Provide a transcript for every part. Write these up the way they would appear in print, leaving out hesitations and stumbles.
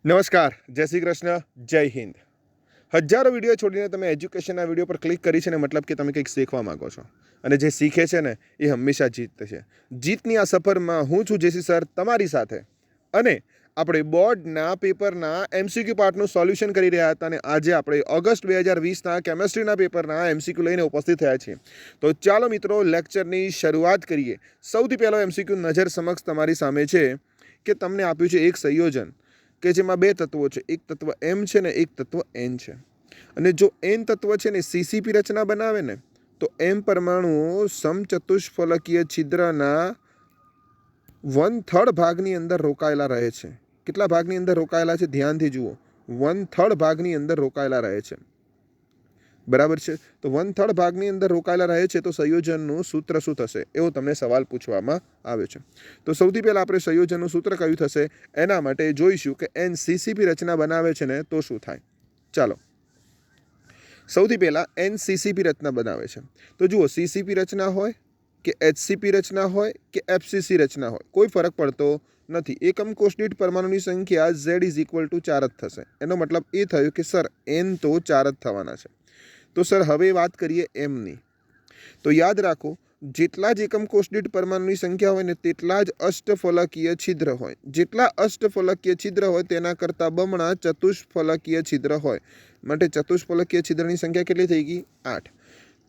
નમસ્કાર, જય શ્રી કૃષ્ણ, જય હિન્દ. હજારો વિડીયો છોડીને તમે એજ્યુકેશનના વિડીયો પર ક્લિક કરી છે ને, મતલબ કે તમે કંઈક શીખવા માંગો છો. અને જે શીખે છે ને એ હંમેશા જીતશે છે. જીતની આ સફરમાં હું છું જેસી સર તમારી સાથે. અને આપણે બોર્ડના પેપરના એમસીક્યુ પાર્ટનું સોલ્યુશન કરી રહ્યા હતા અને આજે આપણે ઓગસ્ટ 2020ના કેમેસ્ટ્રીના પેપરના એમસીક્યુ લઈને ઉપસ્થિત થયા છીએ. તો ચાલો મિત્રો, લેક્ચરની શરૂઆત કરીએ. સૌથી પહેલો એમસીક્યુ નજર સમક્ષ તમારી સામે છે કે તમને આપ્યું છે એક સંયોજન કે જેમાં બે તત્વો છે. એક તત્વ એમ છે ને એક તત્વ એન છે. અને જો એન તત્વ છે ને સીસીપી રચના બનાવે ને તો એમ પરમાણુઓ સમચતુષ્ફલકીય છિદ્રના 1/3 ભાગની અંદર રોકાયેલા રહે છે. કેટલા ભાગની અંદર રોકાયેલા છે? ધ્યાનથી જુઓ. 1/3 ભાગની અંદર રોકાયેલા રહે છે. બરાબર છે? તો 1/3 ભાગની અંદર રોકાયેલા રહે છે તો સંયોજનનું સૂત્ર શું થશે એવો તમને સવાલ પૂછવામાં આવે છે. તો સૌથી પહેલાં આપણે સંયોજનનું સૂત્ર કયું થશે એના માટે જોઈશું કે એન સીસીપી રચના બનાવે છે ને તો શું થાય. ચાલો, સૌથી પહેલાં એન સીસીપી રચના બનાવે છે તો જુઓ, સીસીપી રચના હોય કે એચસીપી રચના હોય કે એફસીસી રચના હોય, કોઈ ફરક પડતો નથી. એકમ કોષ દીઠ પરમાણુની સંખ્યા Z = 4 જ થશે. એનો મતલબ એ થયો કે સર એન તો 4 જ થવાના છે. તો સર હવે વાત કરીએ એમની. તો યાદ રાખો, જેટલા જ એકમ કોષ દીઠ પરમાણુની સંખ્યા હોય ને તેટલા જ અષ્ટફલકીય છિદ્ર હોય. જેટલા અષ્ટફલકીય છિદ્ર હોય તેના કરતાં બમણા ચતુષ્ફલકીય છિદ્ર હોય. માટે ચતુષ્ફલકીય છિદ્રની સંખ્યા કેટલી થઈ ગઈ? 8.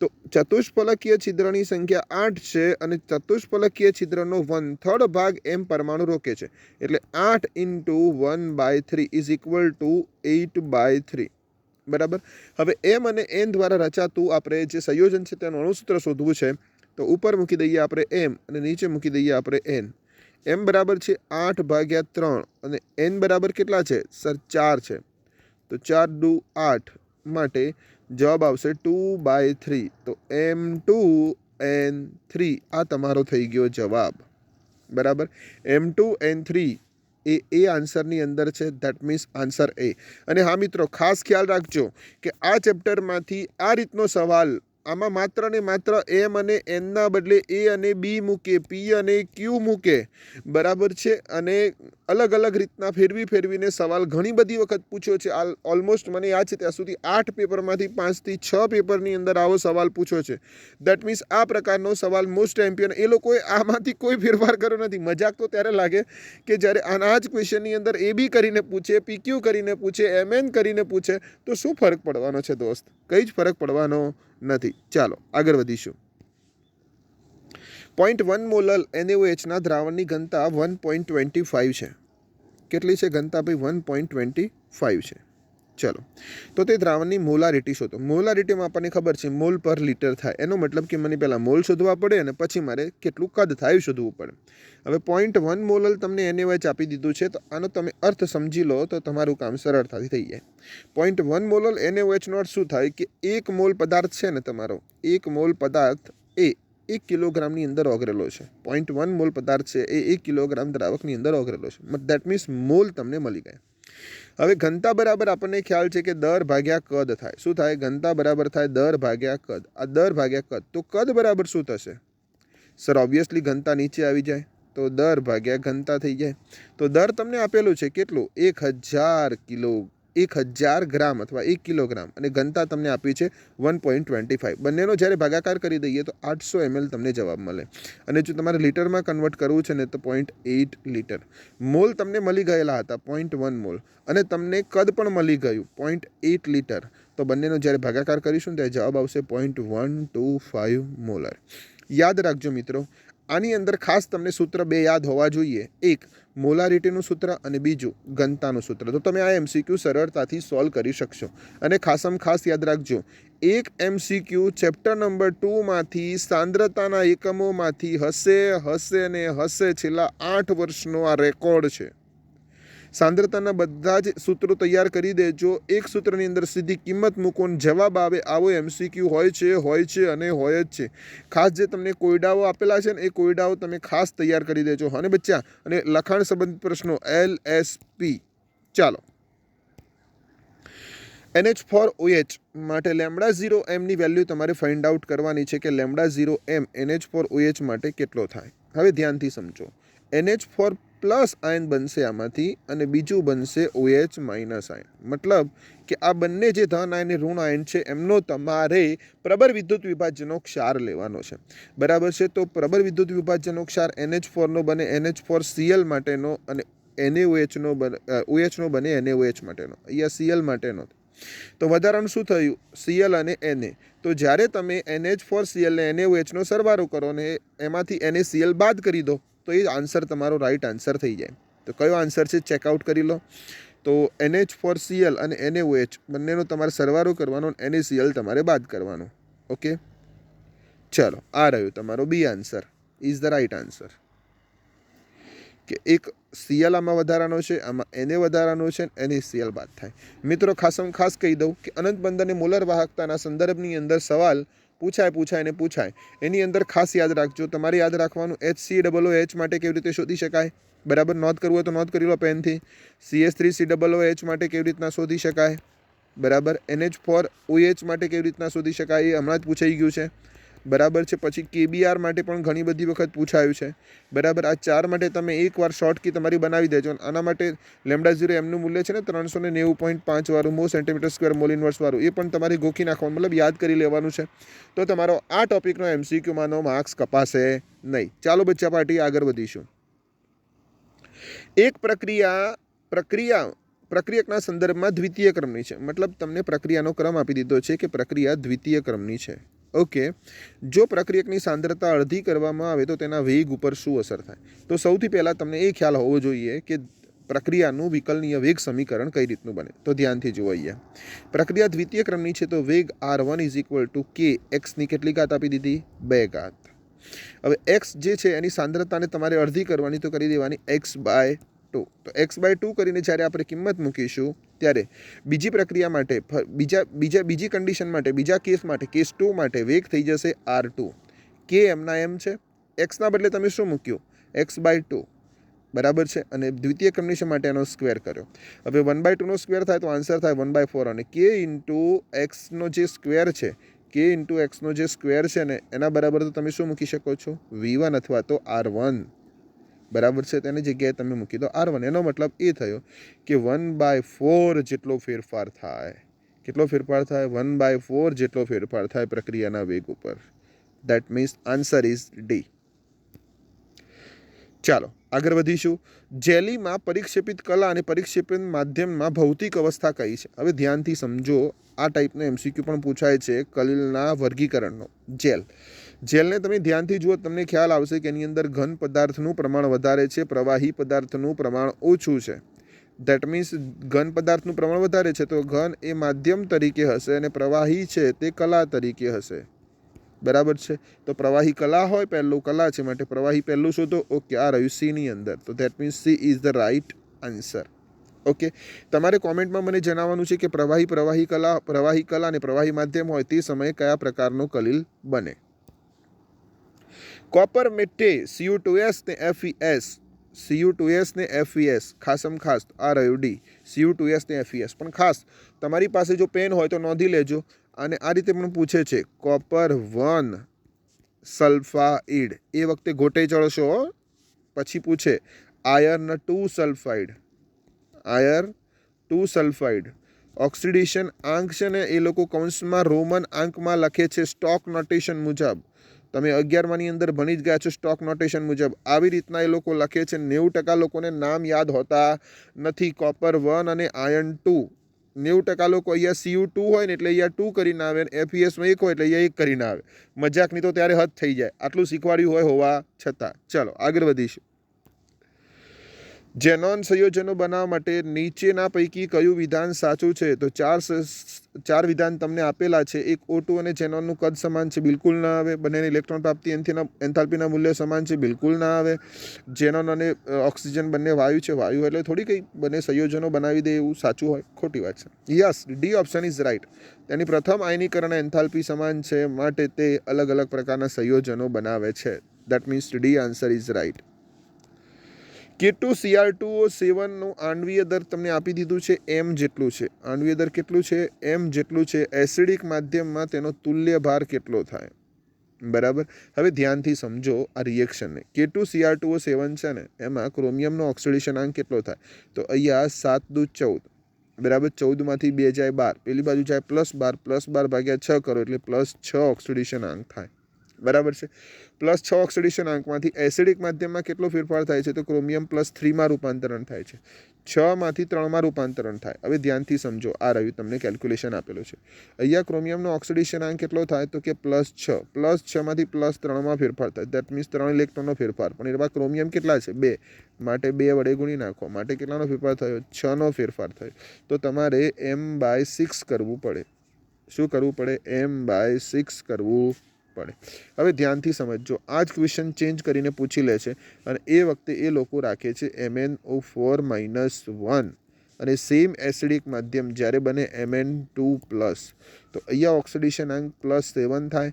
તો ચતુષ્ફલકીય છિદ્રની સંખ્યા 8 છે અને ચતુષ્ફલકીય છિદ્રનો 1/3 ભાગ એમ પરમાણુ રોકે છે. એટલે 8 × 1/3 = 8/3. બરાબર. હવે એમ અને એન દ્વારા રચાતું આપણે જે સંયોજન છે તેનું અણુસૂત્ર શોધવું છે. તો ઉપર મૂકી દઈએ આપણે એમ અને નીચે મૂકી દઈએ આપણે એન. એમ બરાબર છે 8/3 અને એન બરાબર કેટલા છે? સર 4 છે. તો 4 × 8 માટે જવાબ આવશે 2/3. તો M2N3 આ તમારો થઈ ગયો જવાબ. બરાબર. M2N3 એ આન્સરની અંદર છે. ધેટ મીન્સ આન્સર એ. અને હા મિત્રો, ખાસ ખ્યાલ રાખજો કે આ ચેપ્ટરમાંથી આ રીતનો સવાલ, આમાં માત્ર ને માત્ર એમ અને એનના બદલે એ અને બી મૂકે, પી અને ક્યુ મૂકે. બરાબર છે. અને અલગ અલગ રીતના ફેરવીને સવાલ ઘણી બધી વખત પૂછ્યો છે. ઓલમોસ્ટ મને યાદ છે ત્યાં સુધી 8 પેપરમાંથી 5 થી 6 પેપરની અંદર આવો સવાલ પૂછ્યો છે. દેટ મીન્સ આ પ્રકારનો સવાલ મોસ્ટ એમ્પિયન એ લોકોએ આમાંથી કોઈ ફેરફાર કર્યો નથી. મજાક તો ત્યારે લાગે કે જ્યારે આના જ ક્વેશ્ચનની અંદર એ બી કરીને પૂછે, પીક્યુ કરીને પૂછે, એમએન કરીને પૂછે તો શું ફરક પડવાનો છે દોસ્ત? કંઈ જ ફરક પડવાનો નથી. ચાલો આગળ વધીશું. 0.1 મોલર NaOH દ્રાવણની ઘનતા 1.25 છે. કેટલી છે ઘનતા ભાઈ? 1.25 છે. ચલો, તો તે દ્રાવણની મોલારિટી શોધો. મોલારિટીમાં આપણને ખબર છે મોલ પર લિટર થાય. એનો મતલબ કે મને પહેલાં મોલ શોધવા પડે અને પછી મારે કેટલું કદ થાય શોધવું પડે. હવે 0.1 મોલર તમને NaOH આપી દીધું છે તો આનો તમે અર્થ સમજી લો તો તમારું કામ સરળતાથી થઈ જાય. 0.1 મોલર NaOH નો અર્થ શું થાય કે 1 મોલ પદાર્થ છે ને તમારો, 1 મોલ પદાર્થ એ 1 કિલોગ્રામની અંદર ઓગળેલો છે. 0.1 મોલ પદાર્થ છે એ 1 કિલોગ્રામ દ્રાવકની અંદર ઓગળેલો છે. દેટ મીન્સ મોલ તમને મળી ગયા. હવે ઘનતા બરાબર આપણને ખ્યાલ છે કે દર ભાગ્યા કદ થાય. શું થાય? ઘનતા બરાબર થાય દર ભાગ્યા કદ. આ દર ભાગ્યા કદ. તો કદ બરાબર શું થશે? સર ઓબ્વિયસલી ઘનતા નીચે આવી જાય તો દર ભાગ્યા ઘનતા થઈ જાય. તો દર તમને આપેલું છે કેટલું? 1000 ગ્રામ અથવા 1 કિલોગ્રામ અને ઘનતા તમને આપી છે 1.25. બંનેનો જ્યારે ભાગાકાર કરી દઈએ તો 800 ml તમને જવાબ મળે. અને જો તમારે લીટરમાં કન્વર્ટ કરવું છે ને તો 0.8 લીટર. મોલ તમને મળી ગયેલા હતા 0.1 મોલ અને તમને કદ પણ મળી ગયું 0.8 લીટર. તો બંનેનો જ્યારે ભાગાકાર કરીશું ત્યારે જવાબ આવશે 0.125 મોલર. યાદ રાખજો મિત્રો, આની અંદર ખાસ તમને સૂત્ર બે યાદ હોવા જોઈએ. એક મોલારિટીનું સૂત્ર અને બીજું ઘનતાનું સૂત્ર. તો તમે આ એમસીક્યુ સરળતાથી સોલ્વ કરી શકશો. અને ખાસમાં ખાસ યાદ રાખજો, એક એમસીક્યુ ચેપ્ટર નંબર 2 માંથી સાંદ્રતાના એકમોમાંથી હશે ને હશે. છેલ્લા 8 વર્ષનો આ રેકોર્ડ છે. સાંદ્રતાના બધા જ સૂત્રો તૈયાર કરી દેજો. એક સૂત્રની અંદર સીધી કિંમત મૂકો ને જવાબ આવે આવો એમસીક્યુ હોય છે અને હોય જ છે. ખાસ જે તમને કોયડાઓ આપેલા છે ને એ કોયડાઓ તમે ખાસ તૈયાર કરી દેજો. અને બચ્ચા, અને લખાણ સંબંધિત પ્રશ્નો LSP. ચાલો, NH4OH માટે λ0m ની વેલ્યુ તમારે ફાઇન્ડ આઉટ કરવાની છે કે λ0m NH4OH માટે કેટલો થાય. હવે ધ્યાનથી સમજો. NH4 પ્લસ આયન બનશે આમાંથી અને બીજું બનશે OH માઇનસ આયન. મતલબ કે આ બંને જે ધન આયન અને ઋણ આયન છે એમનો તમારે પ્રબળ વિદ્યુત વિભાજ્યનો ક્ષાર લેવાનો છે. બરાબર છે. તો પ્રબળ વિદ્યુત વિભાજ્યનો ક્ષાર NH4 નો બને NH4Cl માટેનો અને NaOH નો બને OH નો બને NaOH માટેનો. અહીંયા Cl માટેનો. તો વધારાનું શું થયું? Cl અને Na. તો જ્યારે તમે NH4Cl ને NaOH નો સરવાળો કરો ને એમાંથી NaCl બાદ કરી દો તો એ આન્સર તમારો રાઈટ આન્સર થઈ જાય. તો કયો આન્સર છે ચેકઆઉટ કરી લો. તો NH4Cl અને NaOH બંનેનો તમારે સરવાળો કરવાનો, NaCl તમારે બાદ કરવાનો. ઓકે, ચલો આ રહ્યો તમારો B answer is the right answer. કે એક Cl આમાં વધારાનો છે, આમાં Na વધારાનો છે, NaCl બાદ થાય. મિત્રો ખાસ કહી દઉં કે અનંત બંધ અને મોલર વાહકતાના સંદર્ભની અંદર સવાલ પૂછાય. એની અંદર ખાસ યાદ રાખજો, તમારે યાદ રાખવાનું HCOOH માટે કેવી રીતે શોધી શકાય. બરાબર, નોંધ કરવું હોય તો નોંધ કરી લો પેનથી. CH3COOH માટે કેવી રીતના શોધી શકાય. બરાબર, NH4OH માટે કેવી રીતના શોધી શકાય એ હમણાં જ પૂછાઈ ગયું છે. બરાબર છે. પછી KBr માટે પણ ઘણી બધી વખત પૂછાયું છે. બરાબર, આ 4 માટે તમે એકવાર શોર્ટ કી તમારી બનાવી દેજો. આના માટે λ0 એમનું મૂલ્ય છે ને 390.5 વાળું mho centimetre square mall inverse વાળું, એ પણ તમારે ગોખી નાખવાનું, મતલબ યાદ કરી લેવાનું છે. તો તમારો આ ટોપિકનો MCQમાંનો માર્ક્સ કપાશે નહીં. ચાલો બચ્ચા પાર્ટી આગળ વધીશું. એક પ્રક્રિયકના સંદર્ભમાં દ્વિતીય ક્રમની છે. મતલબ તમને પ્રક્રિયાનો ક્રમ આપી દીધો છે કે પ્રક્રિયા દ્વિતીય ક્રમની છે. ઓકે, જો પ્રક્રિયકની સાંદ્રતા અડધી કરવામાં આવે તો તેના વેગ ઉપર શું અસર થાય? તો સૌથી પહેલાં તમને એ ખ્યાલ હોવો જોઈએ કે પ્રક્રિયાનું વિકલનીય વેગ સમીકરણ કઈ રીતનું બને. તો ધ્યાનથી જુઓ. અહીંયા પ્રક્રિયા દ્વિતીય ક્રમની છે તો વેગ R1 = K, એક્સની કેટલી ઘાત આપી દીધી? 2 ઘાત. હવે એક્સ જે છે એની સાંદ્રતાને તમારે અડધી કરવાની, તો કરી દેવાની x/2. તો x/2 કરીને જ્યારે આપણે કિંમત મૂકીશું ત્યારે બીજી પ્રક્રિયા માટે બીજી કન્ડિશન માટે, બીજા કેસ માટે, કેસ 2 માટે વેગ થઈ જશે R2. કે એમના એમ છે, એક્સના બદલે તમે શું મૂક્યું? x/2. બરાબર છે. અને દ્વિતીય કન્ડિશન માટે એનો સ્ક્વેર કર્યો. હવે 1/2 નો સ્ક્વેર થાય તો આન્સર થાય 1/4. અને k ઇન્ટુ એક્સનો જે સ્ક્વેર છે, ને એના બરાબર તો તમે શું મૂકી શકો છો? V1 અથવા તો R1. બરાબર છે. તેની જગ્યાએ તમે મૂકી દો R1. એનો મતલબ એ થયો કે 1/4 જેટલો ફેરફાર થાય. કેટલો ફેરફાર થાય? 1/4 જેટલો ફેરફાર થાય પ્રક્રિયાના વેગ ઉપર. That means answer is D. ચાલો આગળ વધીશું. જેલીમાં પરિક્ષેપિત કલા અને પરિક્ષેપિત માધ્યમમાં ભૌતિક અવસ્થા કઈ છે? હવે ધ્યાનથી સમજો, આ ટાઈપનો MCQ પણ પૂછાય છે કલિલના વર્ગીકરણનો. જેલને તમે ધ્યાનથી જુઓ, તમને ખ્યાલ આવશે કે એની અંદર ઘન પદાર્થનું પ્રમાણ વધારે છે, પ્રવાહી પદાર્થનું પ્રમાણ ઓછું છે. દેટ મીન્સ ઘન પદાર્થનું પ્રમાણ વધારે છે તો ઘન એ માધ્યમ તરીકે હશે અને પ્રવાહી છે તે કલા તરીકે હશે. બરાબર છે. તો પ્રવાહી કલા હોય, પહેલું કલા છે માટે પ્રવાહી પહેલું શોધો. ઓકે, આ રહ્યું C ની અંદર. તો that means C is the right answer. Okay, તમારે કોમેન્ટમાં મને જણાવવાનું છે કે પ્રવાહી કલા અને પ્રવાહી માધ્યમ હોય તે સમયે કયા પ્રકારનો કલિલ બને. કોપર મેટે Cu2S ને FeS ખાસમ ખાસ આ રહ્યું D. Cu2S ને FeS. પણ ખાસ તમારી પાસે જો પેન હોય તો નોંધી લેજો. અને આ રીતે પણ પૂછે છે કોપર 1 સલ્ફાઇડ, એ વખતે ગોટે ચડશો. પછી પૂછે આયર્ન 2 સલ્ફાઇડ. ઓક્સિડેશન આંક છે ને એ લોકો કૌંસમાં રોમન આંકમાં લખે છે સ્ટોક નોટેશન મુજબ. તમે 11માની અંદર ભણી જ ગયા છો સ્ટોક નોટેશન મુજબ. આવી રીતના એ લોકો લખે છે. 90% લોકોને નામ યાદ હોતા નથી. કોપર 1 અને આયર્ન 2. 90% લોકો અહીંયા Cu2 હોય ને એટલે અહીંયા 2 કરીને આવે, અને FeSમાં 1 હોય એટલે અહીંયા 1 કરીને આવે. મજાકની તો ત્યારે હદ થઈ જાય, આટલું શીખવાડ્યું હોય હોવા છતાં. ચાલો આગળ વધીશું. ઝેનોન સંયોજનો બનાવવા માટે નીચેના પૈકી કયું વિધાન સાચું છે? તો ચાર વિધાન તમને આપેલા છે. એક, O2 અને ઝેનોનનું કદ સમાન છે, બિલકુલ ના આવે. બંનેની ઇલેક્ટ્રોન પ્રાપ્તિ એન્થાલ્પીના મૂલ્ય સમાન છે, બિલકુલ ના આવે. ઝેનોન અને ઓક્સિજન બંને વાયુ છે, વાયુ એટલે થોડી કંઈ બંને સંયોજનો બનાવી દે એવું સાચું હોય? ખોટી વાત છે. Yes, D option is right. તેની પ્રથમ આયનીકરણ એન્થાલ્પી સમાન છે માટે તે અલગ અલગ પ્રકારના સંયોજનો બનાવે છે. That means D answer is right. K2Cr2O7 નું આણ્વીય દર તમને આપી દીધું છે m જેટલું છે. આણ્વીય દર કેટલું છે? m જેટલું છે. એસિડિક માધ્યમમાં તેનો તુલ્ય ભાર કેટલો થાય? બરાબર. હવે ધ્યાનથી સમજો આ રિએક્શનને. K2Cr2O7 છે ને એમાં ક્રોમિયમનો ઓક્સિડેશનાંક કેટલો થાય? તો અહીંયા 7 દુ 14, બરાબર. 14માંથી 2 જાય 12, પેલી બાજુ જાય +12 ભાગ્યા 6 કરો એટલે +6 ઓક્સિડેશનાંક થાય, બરાબર છે. +6 ઓક્સિડેશનાંકમાંથી એસિડિક માધ્યમમાં કેટલો ફેરફાર થાય છે? તો ક્રોમિયમ +3માં રૂપાંતરણ થાય છે, 6માંથી 3માં રૂપાંતરણ થાય. હવે ધ્યાનથી સમજો, આ રહ્યું તમને કેલ્ક્યુલેશન આપેલું છે. અહીંયા ક્રોમિયમનો ઓક્સિડેશનાંક કેટલો થાય? તો કે +6, +6માંથી +3માં ફેરફાર થાય, દેટ મીન્સ 3 ઇલેક્ટ્રોનનો ફેરફાર. પણ એમાં ક્રોમિયમ કેટલા છે? 2, માટે 2 વડે ગુણી નાખો, માટે કેટલાનો ફેરફાર થયો? 6નો ફેરફાર થયો. તો તમારે m/6 કરવું પડે. શું કરવું પડે? m/6 કરવું પડે. હવે ધ્યાનથી સમજજો, આ જ ક્વેશ્ચન ચેન્જ કરીને પૂછી લે છે અને એ વખતે એ લોકો રાખે છે MnO4-1 અને સેમ એસિડિક માધ્યમ જ્યારે બને Mn2+, તો અહીંયા ઓક્સિડેશનાંક +7 થાય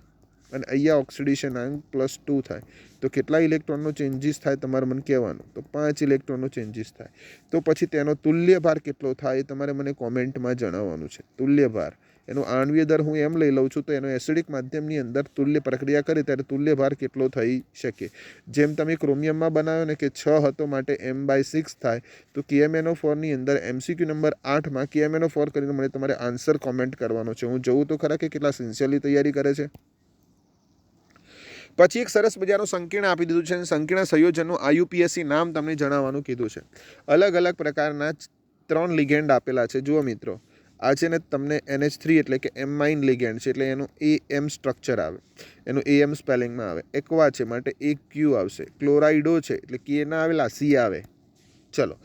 અને અહીંયા ઓક્સિડેશનાંક +2 થાય. તો કેટલા ઇલેક્ટ્રોનનો ચેન્જીસ થાય તમારે મને કહેવાનું? તો 5 ઇલેક્ટ્રોનનો ચેન્જીસ થાય. તો પછી તેનો તુલ્ય ભાર કેટલો થાય એ તમારે મને કોમેન્ટમાં જણાવવાનું છે. તુલ્ય ભાર, એનો આણ્વીય દર હું એમ લઈ લઉં છું, તો એનો એસિડિક માધ્યમની અંદર તુલ્ય પ્રક્રિયા કરે ત્યારે તુલ્ય ભાર કેટલો થઈ શકે? જેમ તમે ક્રોમિયમમાં બનાવ્યો ને કે 6 હતો માટે m/6 થાય, તો KMnO4ની અંદર MCQ નંબર 8માં KMnO4 કરીને મને તમારે આન્સર કોમેન્ટ કરવાનો છે. હું જોઉં તો ખરા કે કેટલા સિન્સિયરલી તૈયારી કરે છે. પછી એક સરસ મજાનું સંકીર્ણ આપી દીધું છે અને સંકીર્ણ સંયોજનનું IUPAC નામ તમને જણાવવાનું કીધું છે. અલગ અલગ પ્રકારના 3 લિગેન્ડ આપેલા છે. જુઓ મિત્રો, આ છે ને તમને NH3 એટલે કે એમાઇન લિગેન્ડ છે, એટલે એનું AM સ્ટ્રક્ચર આવે, એનું AM સ્પેલિંગમાં આવે. એક્વા છે માટે AQ આવશે. ક્લોરાઇડો છે એટલે K ના આવેલા C આવે. ચલો,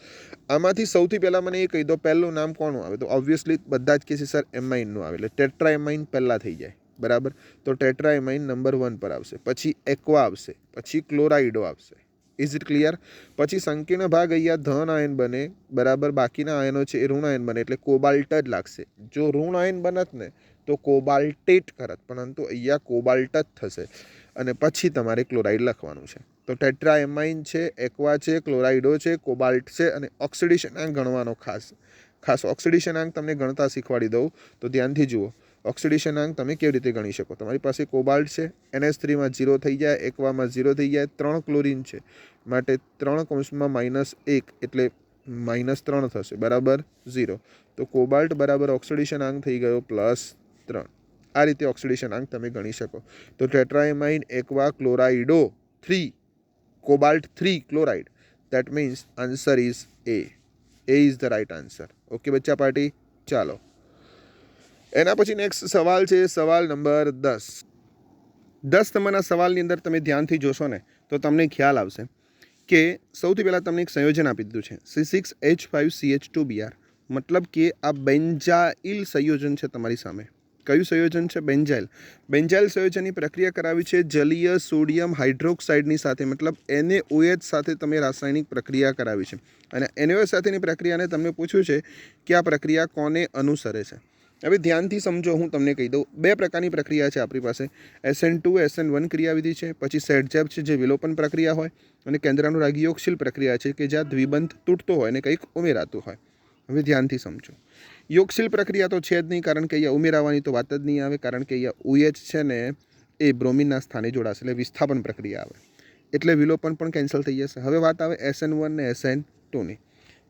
આમાંથી સૌથી પહેલાં મને એ કહી દો, પહેલું નામ કોનું આવે? તો ઓબ્વિયસલી બધા જ કે છે સર એમાઇનનું આવે, એટલે ટેટ્રા એમાઇન પહેલાં થઈ જાય, બરાબર. તો ટેટ્રા એમાઇન નંબર 1 પર આવશે, પછી એક્વા આવશે, પછી ક્લોરાઇડો આવશે. Is it clear? પછી સંકીર્ણ ભાગ અહીંયા ધન આયન બને, બરાબર. બાકીના આયનો છે એ ઋણ આયન બને, એટલે કોબાલ્ટ જ લાગશે. જો ઋણ આયન બનત ને તો કોબાલ્ટેટ કરત, પરંતુ અહીંયા કોબાલ્ટ જ થશે અને પછી તમારે ક્લોરાઇડ લખવાનું છે. તો ટેટ્રા એમાઇન છે, એક્વા છે, ક્લોરાઇડો છે, કોબાલ્ટ છે અને ઓક્સિડેશનાંક ગણવાનો ખાસ ઓક્સિડેશનાંક તમને ગણતા શીખવાડી દઉં તો ધ્યાનથી જુઓ. ઓક્સિડેશનાંક તમે કેવી રીતે ગણી શકો? તમારી પાસે કોબાલ્ટ છે, NH3માં 0 થઈ જાય, એક્વામાં 0 થઈ જાય, 3 ક્લોરિન છે માટે 3 કૌંસમાં -1 એટલે -3 થશે, બરાબર 0. તો કોબાલ્ટ બરાબર ઓક્સિડેશનાંક થઈ ગયો +3. આ રીતે ઓક્સિડેશનાંક તમે ગણી શકો. તો tetraammine, aqua, chlorido 3, cobalt 3, chloride. That means answer is A. A is the right answer. Okay બચ્ચા પાર્ટી, ચાલો. એના પછી નેક્સ્ટ સવાલ છે સવાલ નંબર 10. 10 નંબરના સવાલની અંદર તમે ધ્યાનથી જોશો ને તો તમને ખ્યાલ આવશે કે સૌથી પહેલાં તમને એક સંયોજન આપી દીધું છે C6H5CH2Br, મતલબ કે આ બેન્ઝાઇલ સંયોજન છે તમારી સામે. કયું સંયોજન છે? બેન્ઝાઇલ. બેન્ઝાઇલ સંયોજનની પ્રક્રિયા કરાવી છે જલીય સોડિયમ હાઇડ્રોક્સાઇડની સાથે, મતલબ NaOH સાથે તમે રાસાયણિક પ્રક્રિયા કરાવી છે અને NaOH સાથેની પ્રક્રિયાને તમને પૂછ્યું છે કે આ પ્રક્રિયા કોને અનુસરે છે. હવે ધ્યાનથી સમજો, હું તમને કહી દઉં. 2 પ્રકારની પ્રક્રિયા છે આપણી પાસે. SN2 SN1 ક્રિયાવિધિ છે, પછી સેટજેપ છે જે વિલોપન પ્રક્રિયા હોય, અને કેન્દ્રાનુરાગી યોગશીલ પ્રક્રિયા છે કે જ્યાં દ્વિબંધ તૂટતો હોય અને કંઈક ઉમેરાતું હોય. હવે ધ્યાનથી સમજો, યોગશીલ પ્રક્રિયા તો છે જ નહીં, કારણ કે અહીંયા ઉમેરાવાની તો વાત જ નહીં આવે, કારણ કે અહીંયા OH છે ને એ બ્રોમિનના સ્થાને જોડાશે, એટલે વિસ્થાપન પ્રક્રિયા આવે, એટલે વિલોપન પણ કેન્સલ થઈ જશે. હવે વાત આવે SN1 ને SN2ની.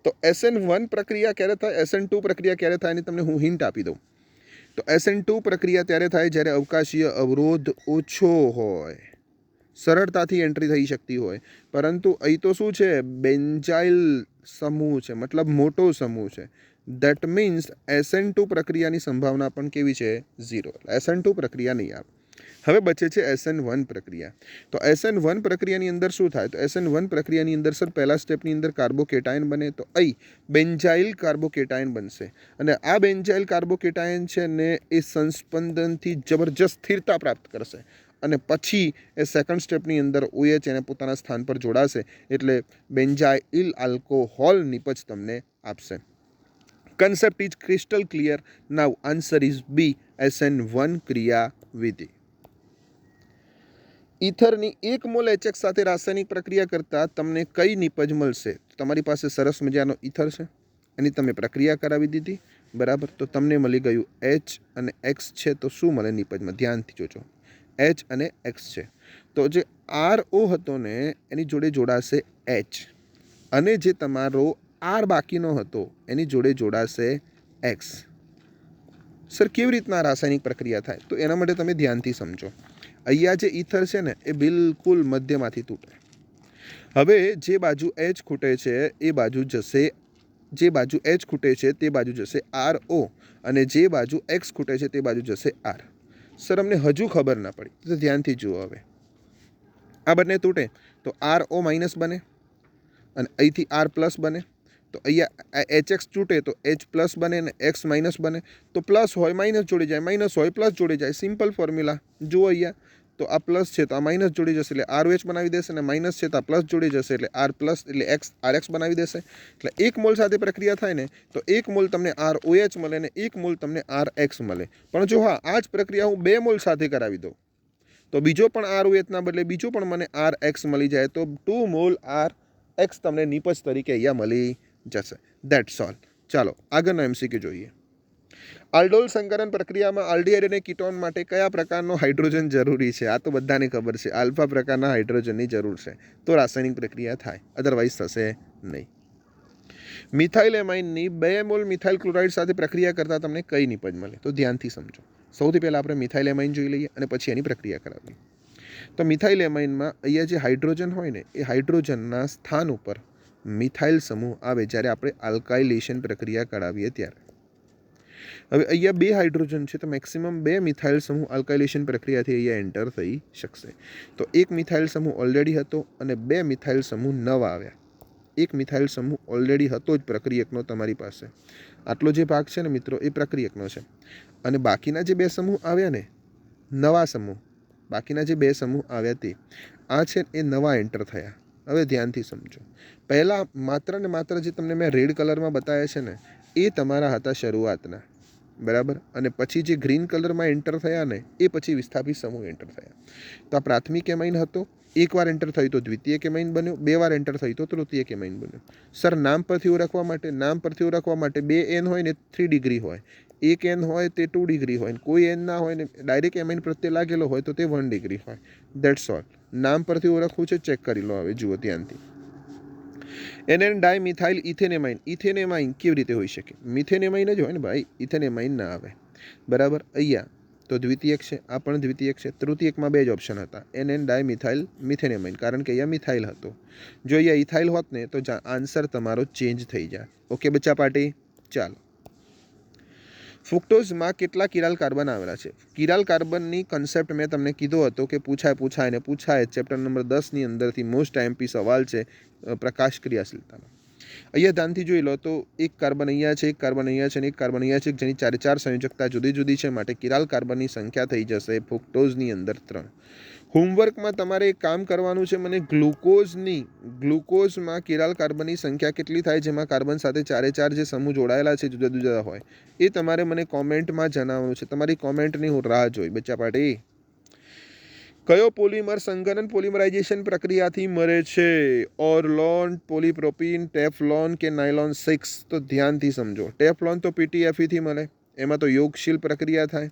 તો SN1 પ્રક્રિયા ક્યારે થાય, SN2 પ્રક્રિયા ક્યારે થાય એની તમને હું હિન્ટ આપી દઉં. તો SN2 પ્રક્રિયા ત્યારે થાય જ્યારે અવકાશીય અવરોધ ઓછો હોય, સરળતાથી એન્ટ્રી થઈ શકતી હોય. પરંતુ અહીં તો શું છે? બેન્ઝાઇલ સમૂહ છે, મતલબ મોટો સમૂહ છે. દેટ મીન્સ SN2 પ્રક્રિયાની સંભાવના પણ કેવી છે? 0. SN2 પ્રક્રિયા નહીં આવે. હવે બચે છે SN1 પ્રક્રિયા. તો SN1 પ્રક્રિયાની અંદર શું થાય? તો SN1 પ્રક્રિયાની અંદર સર પહેલા સ્ટેપની અંદર કાર્બોકેટાયન બને, તો અહીં બેન્ઝાઇલ કાર્બોકેટાયન બનશે અને આ બેન્ઝાઇલ કાર્બોકેટાયન છે ને એ સંસ્પંદનથી જબરજસ્ત સ્થિરતા પ્રાપ્ત કરશે અને પછી એ સેકન્ડ સ્ટેપની અંદર OH એને પોતાના સ્થાન પર જોડાશે, એટલે બેન્ઝાઇલ આલ્કોહોલ નિપજ તમને આપશે. Concept is crystal clear. Now answer is B, SN1 ક્રિયાવિધિ. ઈથરની 1 mall HX સાથે રાસાયણિક પ્રક્રિયા કરતાં તમને કઈ નિપજ મળશે? તમારી પાસે સરસ મજાનો ઈથર છે, એની તમે પ્રક્રિયા કરાવી દીધી, બરાબર. તો તમને મળી ગયું H અને X છે, તો શું મળે નિપજમાં? ધ્યાનથી જોજો. એચ અને એક્સ છે. તો જે RO હતો ને એની જોડે જોડાશે એચ, અને જે તમારો R બાકીનો હતો એની જોડે જોડાશે એક્સ. સર કેવી રીતના રાસાયણિક પ્રક્રિયા થાય? તો એના માટે તમે ધ્યાનથી સમજો. અહીંયા જે ઈથર છે ને એ બિલકુલ મધ્યમાંથી તૂટે. હવે જે બાજુ એચ ખૂટે છે એ બાજુ જશે, જે બાજુ એચ ખૂટે છે તે બાજુ જશે RO, અને જે બાજુ એક્સ ખૂટે છે તે બાજુ જશે R. સર અમને હજુ ખબર ના પડી, તો ધ્યાનથી જુઓ. હવે આ બંને તૂટે તો RO માઇનસ બને અને અહીંથી R પ્લસ બને. તો અહીંયા HX તૂટે તો H પ્લસ બને અને X માઇનસ બને. તો પ્લસ હોય માઇનસ જોડી જાય, માઇનસ હોય પ્લસ જોડી જાય. Simple formula. જુઓ અહીંયા, તો આ પ્લસ છે તો આ માઇનસ જોડી જશે એટલે RH બનાવી દેશે, અને માઇનસ છે તો આ પ્લસ જોડી જશે એટલે R પ્લસ એટલે RX બનાવી દેશે. એટલે એક મોલ સાથે પ્રક્રિયા થાય ને તો એક મોલ તમને ROH મળે ને એક મોલ તમને RX મળે. પણ જો હા આ જ પ્રક્રિયા હું 2 મોલ સાથે કરાવી દઉં તો બીજો પણ ROH ના બદલે બીજો પણ મને RX મળી જાય, તો 2 મોલ RX તમને નિપજ તરીકે અહીંયા મળી જશે. That's all. ચાલો આગળનો MCQ જોઈએ. આલ્ડોલ સંકરણ પ્રક્રિયામાં આલ્ડીહાઇડ અને કીટોન માટે કયા પ્રકારનો હાઇડ્રોજન જરૂરી છે? આ તો બધાને ખબર છે, આલ્ફા પ્રકારના હાઇડ્રોજનની જરૂર છે તો રાસાયણિક પ્રક્રિયા થાય, અધરવાઇઝ થશે નહીં. મિથાઇલેમાઇનની 2 મોલ મિથાઇલ ક્લોરાઇડ સાથે પ્રક્રિયા કરતાં તમને કઈ નિપજ મળે? તો ધ્યાનથી સમજો. સૌથી પહેલાં આપણે મિથાઇલેમાઇન જોઈ લઈએ અને પછી એની પ્રક્રિયા કરાવીએ. તો મિથાઇલેમાઇનમાં અહીંયા જે હાઇડ્રોજન હોય ને એ હાઇડ્રોજનના સ્થાન ઉપર મિથાઇલ સમૂહ આવે જ્યારે આપણે આલ્કાઇલેશન પ્રક્રિયા કરાવીએ ત્યારે. હવે અહીંયા 2 હાઇડ્રોજન છે તો મેક્સિમમ 2 મિથાઇલ સમૂહ આલ્કાઇલેશન પ્રક્રિયાથી અહીંયા એન્ટર થઈ શકશે. તો એક મિથાઇલ સમૂહ ઓલરેડી હતો અને 2 મિથાઇલ સમૂહ નવા આવ્યા. એક મિથાઇલ સમૂહ ઓલરેડી હતો જ પ્રક્રિયકનો તમારી પાસે. આટલો જે ભાગ છે ને મિત્રો એ પ્રક્રિયકનો છે, અને બાકીના જે 2 સમૂહ આવ્યા ને નવા સમૂહ, બાકીના જે 2 સમૂહ આવ્યા તે આ છે એ નવા એન્ટર થયા. હવે ધ્યાનથી સમજો. પહેલાં માત્ર ને માત્ર જે તમને મેં રેડ કલરમાં બતાવ્યા છે ને એ તમારા હતા શરૂઆતના, બરાબર, અને પછી જે ગ્રીન કલરમાં એન્ટર થયા ને એ પછી વિસ્થાપિત સમૂહ એન્ટર થયા. તો આ પ્રાથમિક એમાઇન હતો, એકવાર એન્ટર થયું તો દ્વિતીયક એમાઇન બન્યો, 2 વાર એન્ટર થયું તો તૃતીયક એમાઇન બન્યો. સર નામ પરથી ઓળખવા માટે 2 N હોય ને 3 ડિગ્રી હોય, 1 N હોય તે 2 ડિગ્રી હોય, કોઈ N ના હોય ને ડાયરેક્ટ એમાઇન પ્રત્યે લાગેલો હોય તો તે 1 ડિગ્રી હોય. That's all. નામ પરથી ઓળખવું છે, ચેક કરી લો. હવે જુઓ ધ્યાનથી. NN dimethyl ethanamine. ઇથેનેમાઇન કેવી રીતે હોઈ શકે? મિથેનેમાઇન જ હોય ને ભાઈ, ઇથેનેમાઇન ના આવે, બરાબર. અહીંયા તો દ્વિતીયક છે, આ પણ દ્વિતીયક છે. તૃતીયકમાં 2 જ ઓપ્શન હતા, NN ડાયમિથાઇલ મિથેનેમાઇન, કારણ કે અહીંયા મિથાઇલ હતો. જો અહીંયા ઇથાઇલ હોત ને તો આન્સર તમારો ચેન્જ થઈ જાય. ઓકે બચ્ચા પાર્ટી, ચાલો. ફ્રુક્ટોઝમાં કેટલા કિરાલ કાર્બન આવેલા છે? કિરાલ કાર્બનની કન્સેપ્ટ મેં તમને કીધો હતો કે પૂછાય. ચેપ્ટર નંબર 10ની અંદરથી મોસ્ટ MP સવાલ છે પ્રકાશ ક્રિયાશીલતાનો. અહીંયા ધ્યાનથી જોઈ લો તો એક કાર્બન અહીંયા છે, એક કાર્બન અહીંયા છે અને એક કાર્બન અહીંયા છે, જેની 4 સંયોજકતા જુદી જુદી છે, માટે કિરાલ કાર્બનની સંખ્યા થઈ જશે ફ્રુક્ટોઝની અંદર 3. હોમવર્કમાં તમારે એક કામ કરવાનું છે, મને ગ્લુકોઝમાં કિરાલ કાર્બનની સંખ્યા કેટલી થાય જેમાં કાર્બન સાથે 4 જે સમૂહ જોડાયેલા છે જુદા જુદા હોય એ તમારે મને કોમેન્ટમાં જણાવવાનું છે. તમારી કોમેન્ટની હું રાહ જોઈ. બચ્ચા પાર્ટી, કયો પોલિમર સંઘનન પોલિમરાઇઝેશન પ્રક્રિયાથી મળે છે? ઓરલોન, પોલીપ્રોપીન, ટેફલોન કે નાયલોન 6? તો ધ્યાનથી સમજો. ટેફલોન તો PTFE થી મળે, એમાં તો યોગશીલ પ્રક્રિયા થાય.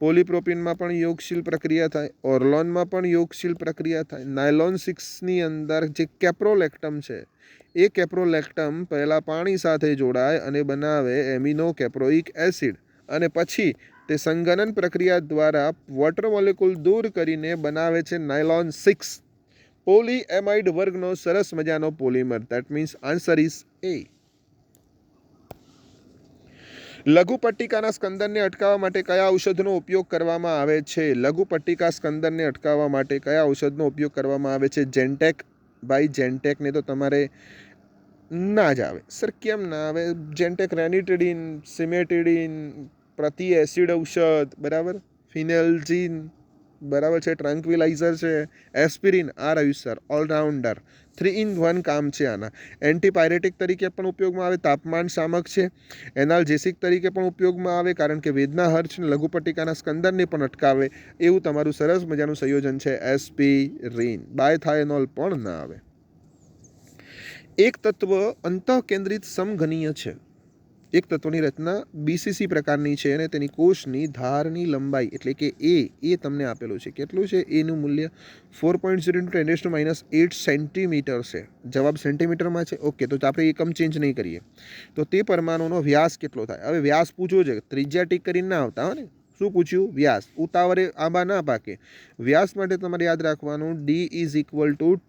પોલીપ્રોપીનમાં પણ યોગશીલ પ્રક્રિયા થાય, ઓરલોનમાં પણ યોગશીલ પ્રક્રિયા થાય. નાયલોન 6ની અંદર જે કેપ્રોલેક્ટમ છે એ કેપ્રોલેક્ટમ પહેલાં પાણી સાથે જોડાય અને બનાવે એમિનો કેપ્રોઇક એસિડ, અને પછી તે સંઘનન પ્રક્રિયા દ્વારા વોટર મોલેક્યુલ દૂર કરીને બનાવે છે નાયલોન 6, પોલીએમાઇડ વર્ગનો સરસ મજાનો polymer. That means answer is A. લઘુ પટ્ટિકાના સ્કંદનને અટકાવવા માટે કયા ઔષધનો ઉપયોગ કરવામાં આવે છે? લઘુ પટ્ટિકા સ્કંદનને અટકાવવા માટે કયા ઔષધનો ઉપયોગ કરવામાં આવે છે? જેન્ટેક. ભાઈ જેન્ટેકને તો તમારે ના જ આવે. સર કેમ ના આવે? જેન્ટેક રેનિટેડિન, સિમેટિડિન, પ્રતિ એસિડ ઔષધ, બરાબર, ફિનેલ્જીન, બરાબર છે, ટ્રાન્ક્વિલાઇઝર છે, એસ્પિરિન. આ રહ્યું સર ઓલરાઉન્ડર, 3 in 1 કામ છે આના. એન્ટીપાયરેટિક તરીકે પણ ઉપયોગમાં આવે, તાપમાન શામક છે, એનાલ્જેસિક તરીકે પણ ઉપયોગમાં આવે, કારણ કે વેદના હર્ષ અને લઘુ પટ્ટિકાના સ્કંદનને પણ અટકાવે એવું તમારું સરસ મજાનું સંયોજન છે એસ્પિરિન. બાયથાયનોલ પણ ના આવે. એક તત્વ અંતઃકેન્દ્રિત સમઘનીય છે એક તત્વની રચના BCC પ્રકારની છે અને તેની કોષની ધારની લંબાઈ એટલે કે એ તમને આપેલું છે. કેટલું છે? એનું મૂલ્ય 4.0 × 10⁻8 સેન્ટીમીટર છે. જવાબ સેન્ટીમીટરમાં છે. ઓકે, તો આપણે એકમ ચેન્જ નહીં કરીએ. તો તે પરમાણુનો વ્યાસ કેટલો થાય? હવે વ્યાસ પૂછવો છે, ત્રિજ્યા ટીક કરીને ના આવતા હો ને. શું પૂછ્યું? વ્યાસ. ઉતાવળે આંબા ના પાકે. વ્યાસ માટે તમારે યાદ રાખવાનું D =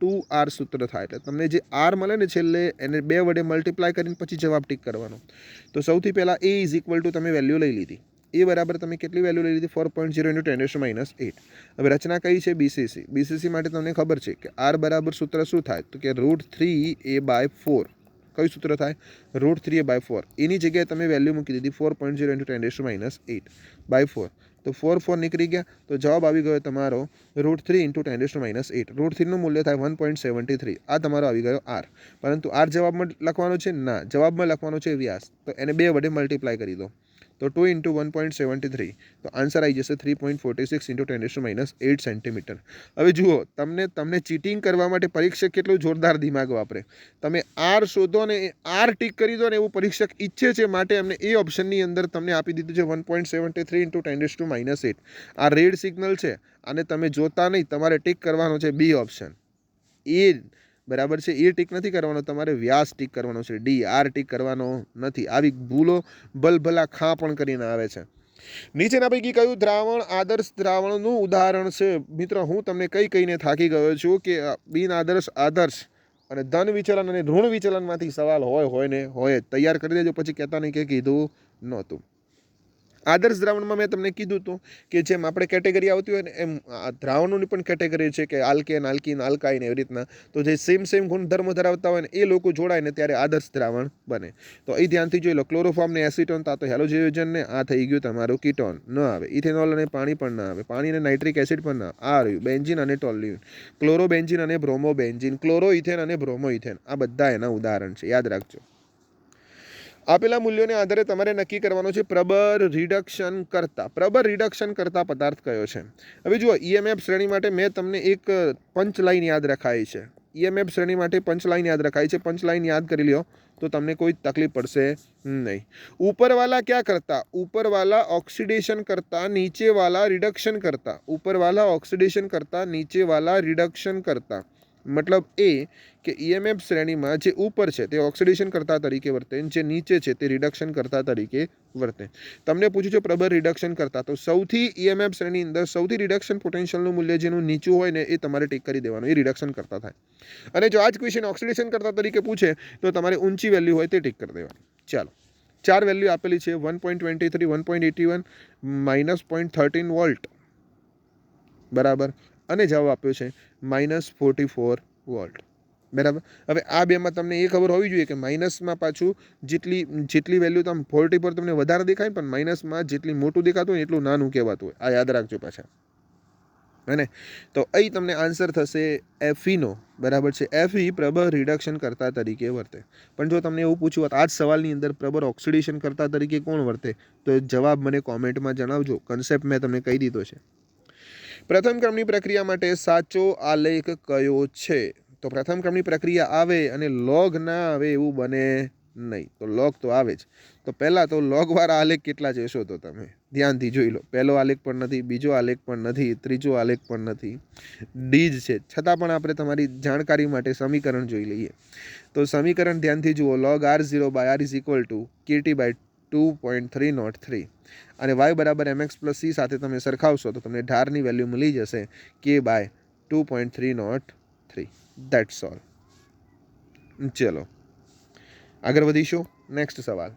2R સૂત્ર થાય. એટલે તમને જે R મળે ને છેલ્લે એને 2 વડે મલ્ટીપ્લાય કરીને પછી જવાબ ટીક કરવાનો. તો સૌથી પહેલાં A = તમે વેલ્યુ લઈ લીધી. એ બરાબર તમે કેટલી વેલ્યુ લઈ લીધી? 4.0 × 10⁻8. હવે રચના કઈ છે? BCC માટે તમને ખબર છે કે R બરાબર સૂત્ર શું થાય? તો કે √3a/4. કયું સૂત્ર થાય? √3a/4. એની જગ્યાએ તમે વેલ્યુ મૂકી દીધી 4.0 × 10⁻8/4. તો 4 નીકળી ગયા. તો જવાબ આવી ગયો તમારો √3 × 10⁻8. √3નું મૂલ્ય થાય 1.73. આ તમારો આવી ગયો R. પરંતુ R જવાબમાં લખવાનો છે? ના, જવાબમાં લખવાનો છે વ્યાસ. તો એને 2 વડે મલ્ટીપ્લાય કરી દો. તો 2 × 1.73. તો આન્સર આવી જશે 3.46 × 10⁻8 સેન્ટીમીટર. હવે જુઓ, તમને ચીટિંગ કરવા માટે પરીક્ષક કેટલું જોરદાર દિમાગ વાપરે. તમે R શોધો ને R ટીક કરી દો ને એવું પરીક્ષક ઈચ્છે છે, માટે એમને એ ઓપ્શનની અંદર તમને આપી દીધું છે 1.73 × 10⁻8. આ રેડ સિગ્નલ છે અને તમે જોતા નહીં, તમારે ટીક કરવાનો છે B ઓપ્શન. એ બરાબર છે, એ ટીક નથી કરવાનો, તમારે વ્યાસ ટીક કરવાનો છે. D R ટીક કરવાનો નથી. આવી ભૂલો ભલભલા ખા પણ કરીને આવે છે. નીચેના પૈકી કયું દ્રાવણ આદર્શ દ્રાવણનું ઉદાહરણ છે? મિત્રો, હું તમને કહીને થાકી ગયો છું કે બિન આદર્શ, આદર્શ અને ધન વિચલન અને ઋણ વિચલનમાંથી સવાલ હોય તૈયાર કરી દેજો. પછી કહેતા નહીં કે કીધું નહોતું. આદર્શ દ્રાવણમાં મેં તમને કીધું હતું કે જેમ આપણે કેટેગરી આવતી હોય ને એમ દ્રાવણોની પણ કેટેગરી છે કે આલ્કેન, આલ્કીન, આલ્કાઇન, એવી રીતના. તો જે સેમ ગુણધર્મો ધરાવતા હોય ને એ લોકો જોડાય ને ત્યારે આદર્શ દ્રાવણ બને. તો એ ધ્યાનથી જોઈ લો. ક્લોરોફોર્મ ને એસિટોન, તો હેલોજન ને આ થઈ ગયું તમારું કીટોન, ન આવે. ઇથેનોલ અને પાણી પણ ના આવે. પાણી અને નાઇટ્રિક એસિડ પણ ના. આ રહ્યું બેન્ઝીન અને ટોલ્યુઇન, ક્લોરોબેન્ઝીન અને બ્રોમોબેન્ઝીન, ક્લોરોઇથેન અને બ્રોમોઇથેન. આ બધા એના ઉદાહરણ છે, યાદ રાખજો. આપેલા મૂલ્યોને આધારે તમારે નક્કી કરવાનો છે પ્રબળ રિડક્શન કરતા. પ્રબળ રિડક્શન કરતા પદાર્થ કયો છે? હવે જુઓ, EMF શ્રેણી માટે મેં તમને એક પંચલાઈન યાદ રખાઈ છે. EMF શ્રેણી માટે પંચલાઈન યાદ રખાઈ છે. પંચલાઈન યાદ કરી લ્યો તો તમને કોઈ તકલીફ પડશે નહીં. ઉપરવાલા ક્યાં કરતા? ઉપરવાલા ઓક્સિડેશન કરતા, નીચેવાલા રિડક્શન કરતા. ઉપરવાલા ઓક્સિડેશન કરતા, નીચેવાલા રિડક્શન કરતા. મતલબ એ કે EMF શ્રેણીમાં જે ઉપર છે તે ઓક્સિડેશન કરતા તરીકે વર્તે, જે નીચે છે તે રિડક્શન કરતા તરીકે વર્તે. તમને પૂછ્યું છે પ્રબળ રિડક્શન કરતા, તો સૌથી EMF શ્રેણી અંદર સૌથી રિડક્શન પોટેન્શિયલનું મૂલ્ય જેનું નીચું હોય ને એ તમારે ટીક કરી દેવાનું. એ રિડક્શન કરતા થાય. અને જો આ જ ક્વેશ્ચન ઓક્સિડેશન કરતા તરીકે પૂછે તો તમારે ઊંચી વેલ્યુ હોય તે ટીક કરી દેવાની. ચાલો, 4 વેલ્યુ આપેલી છે: 1.23, 1.81, -0.13 વોલ્ટ, બરાબર, અને જવાબ આપ્યો છે -44 વોલ્ટ, બરાબર. હવે આ બેમાં તમને એ ખબર હોવી જોઈએ કે માઇનસમાં પાછું જેટલી વેલ્યુ તમે 40 પર તમને વધારે દેખાય, પણ માઇનસમાં જેટલી મોટું દેખાતું હોય એટલું નાનું કહેવાતું હોય. આ યાદ રાખજો પાછા. અને તો અહીં તમને આન્સર થશે Fe નો, બરાબર છે. Fe પ્રબળ રિડક્શન કરતા તરીકે વર્તે. પણ જો તમને એવું પૂછ્યું હોત આ જ સવાલની અંદર પ્રબળ ઓક્સિડેશન કરતા તરીકે કોણ વર્તે, તો જવાબ મને કોમેન્ટમાં જણાવજો. કન્સેપ્ટ મેં તમને કહી દીધો છે. પ્રથમ ક્રમની પ્રક્રિયા માટે સાચો આલેખ કયો છે? તો પ્રથમ ક્રમની પ્રક્રિયા આવે અને લોગ ના આવે એવું બને નહીં. તો લોગ તો આવે જ. તો પહેલાં તો લોગવાળા આલેખ કેટલા છે શોધો. તમે ધ્યાનથી જોઈ લો. પહેલો આલેખ પણ નથી, બીજો આલેખ પણ નથી, ત્રીજો આલેખ પણ નથી. ડી જ છે. છતાં પણ આપણે તમારી જાણકારી માટે સમીકરણ જોઈ લઈએ. તો સમીકરણ ધ્યાનથી જુઓ. log R0/R = KT/2.303 અને y = mx + c સાથે તમે સરખાવશો તો તમને ઢારની વેલ્યુ મળી જશે K/2.303. That's all. ચલો આગળ વધીશું. નેક્સ્ટ સવાલ.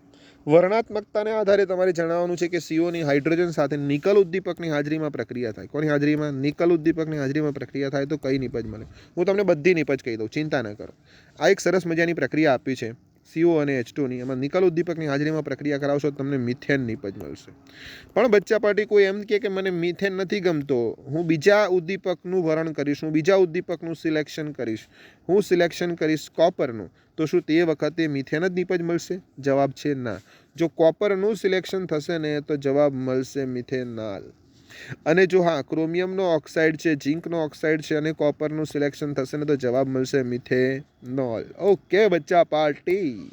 વર્ણાત્મકતાને આધારે તમારે જણાવવાનું છે કે CO ની હાઇડ્રોજન સાથે નિકલ ઉદ્દીપકની હાજરીમાં પ્રક્રિયા થાય. કોની હાજરીમાં? નિકલ ઉદ્દીપકની હાજરીમાં પ્રક્રિયા થાય તો કઈ નિપજ મળે? હું તમને બધી નિપજ કહી દઉં, ચિંતા ન કરો. આ એક સરસ મજાની પ્રક્રિયા આપી છે CO અને H2 ની. એમાં નિકલ ઉદ્દીપકની હાજરીમાં પ્રક્રિયા કરાવશો તો તમને મિથેન નિપજ મળશે. પણ બચ્ચા પાર્ટી કોઈ એમ કે મને મિથેન નથી ગમતો, હું બીજા ઉદ્દીપકનું વર્ણન કરીશ, હું બીજા ઉદ્દીપકનું સિલેક્શન કરીશ, હું સિલેક્શન કરીશ કોપરનું, તો શું તે વખતે મિથેન જ નિપજ મળશે? જવાબ છે ના. જો કોપરનું સિલેક્શન થશે ને તો જવાબ મળશે મિથેનાલ. અને જો હા ક્રોમિયમનો ઓક્સાઇડ છે, ઝિંકનો ઓક્સાઇડ છે અને કોપરનું સિલેક્શન થશે ને તો જવાબ મળશે મિથેનોલ. ઓકે બચ્ચા પાર્ટી.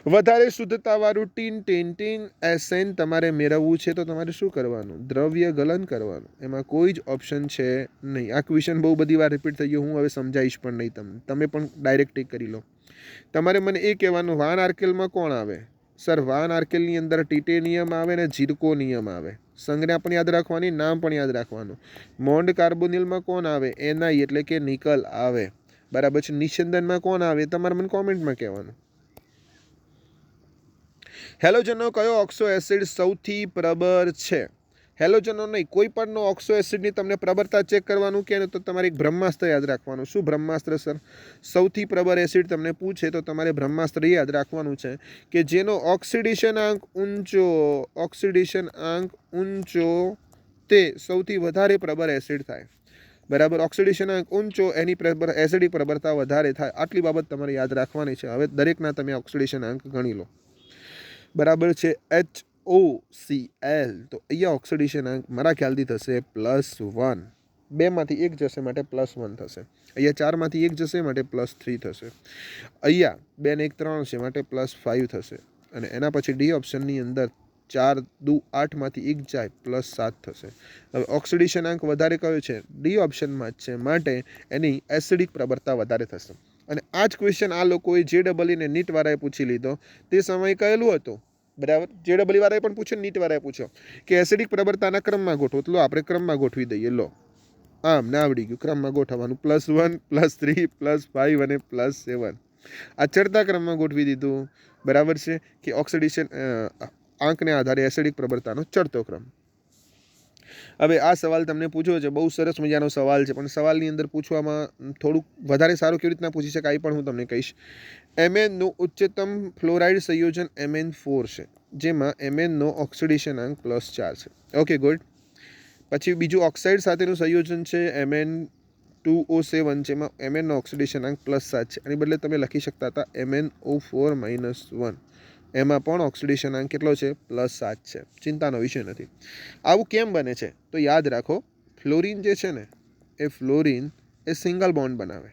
વધારે શુદ્ધતાવાળું ટીન ટીન ટીન એસેન તમારે મેળવવું છે તો તમારે શું કરવાનું? દ્રવ્ય ગલન કરવાનું. એમાં કોઈ જ ઓપ્શન છે નહીં. આ ક્વેશ્ચન બહુ બધી વાર રિપીટ થઈ ગયો, હું હવે સમજાવીશ પણ નહીં. તમે પણ ડાયરેક્ટ ટીક કરી લો. તમારે મને એ કહેવાનું વાન આર્કેલમાં કોણ આવે? સર, વાન આર્કેલની અંદર ટિટેનિયમ આવે ને ઝિર્કોનિયમ આવે. સંજ્ઞા પણ યાદ રાખવાની, નામ પણ યાદ રાખવાનું. મોન્ડ કાર્બોનિલમાં કોણ આવે? એનઆઈ એટલે કે નિકલ આવે. બરાબર છે. નિસ્યંદનમાં કોણ આવે? તમારે મને કોમેન્ટમાં કહેવાનું. હેલોજનનો કયો ઓક્સો એસિડ સૌથી પ્રબળ છે? હેલોજનનો નહીં, કોઈ પણનો ઓક્સો એસિડની તમને પ્રબળતા ચેક કરવાનું કે તો તમારે એક બ્રહ્માસ્ત્ર યાદ રાખવાનું. શું બ્રહ્માસ્ત્ર સર? સૌથી પ્રબળ એસિડ તમને પૂછે તો તમારે બ્રહ્માસ્ત્ર યાદ રાખવાનું છે કે જેનો ઓક્સિડેશન આંક ઊંચો તે સૌથી વધારે પ્રબળ એસિડ થાય. બરાબર, ઓક્સિડેશન આંક ઊંચો એની એસિડિક પ્રબળતા વધારે થાય. આટલી બાબત તમારે યાદ રાખવાની છે. હવે દરેકના તમે ઓક્સિડેશન આંક ગણી લો. બરાબર છે. HOCl તો અહીંયા ઓક્સિડેશન આંક મારા ખ્યાલથી થશે +1. 2માંથી 1 જશે માટે +1 થશે. અહીંયા 4માંથી 1 જશે માટે +3 થશે. અહીંયા 2 ને 1 3 છે માટે +5 થશે. અને એના પછી ડી ઓપ્શનની અંદર 4 દુ 8માંથી 1 જાય +7 થશે. હવે ઓક્સિડેશન આંક વધારે કયો છે? ડી ઓપ્શનમાં જ છે, માટે એની એસિડિક પ્રબળતા વધારે થશે. અને આ જ ક્વેશ્ચન આ લોકોએ JEE ને નીટ વાળાએ પૂછી લીધો. તે સમયે કહેલું હતું. બરાબર, JEE વાળાએ પણ પૂછ્યો, નીટ વાળાએ પૂછ્યો કે એસિડિક પ્રબળતાના ક્રમમાં ગોઠવો. તો આપણે ક્રમમાં ગોઠવી દઈએ. લો, આમ ના આવડી ગયું. ક્રમમાં ગોઠવવાનું +1 +3 +5 અને +7. આ ચડતા ક્રમમાં ગોઠવી દીધું. બરાબર છે કે ઓક્સિડેશન આંકને આધારે એસિડિક પ્રબળતાનો ચડતો ક્રમ. હવે આ સવાલ તમને પૂછ્યો છે, બહુ સરસ મજાનો સવાલ છે, પણ સવાલની અંદર પૂછવામાં થોડુંક વધારે સારું કેવી રીતના પૂછી શકાય એ પણ હું તમને કહીશ. Mnનું ઉચ્ચતમ ફ્લોરાઇડ સંયોજન Mn4 છે, જેમાં Mnનો ઓક્સિડેશન આંક +4 છે. Okay, good. પછી બીજું ઓક્સાઇડ સાથેનું સંયોજન છે Mn2O7, જેમાં Mnનો ઓક્સિડેશન આંક +7 છે. આની બદલે તમે લખી શકતા હતા MnO4 -1. એમાં પણ ઓક્સિડેશન આંક કેટલો છે? +7 છે. ચિંતાનો વિષય નથી. આવું કેમ બને છે? તો યાદ રાખો, ફ્લોરિન જે છે ને એ સિંગલ બોન્ડ બનાવે,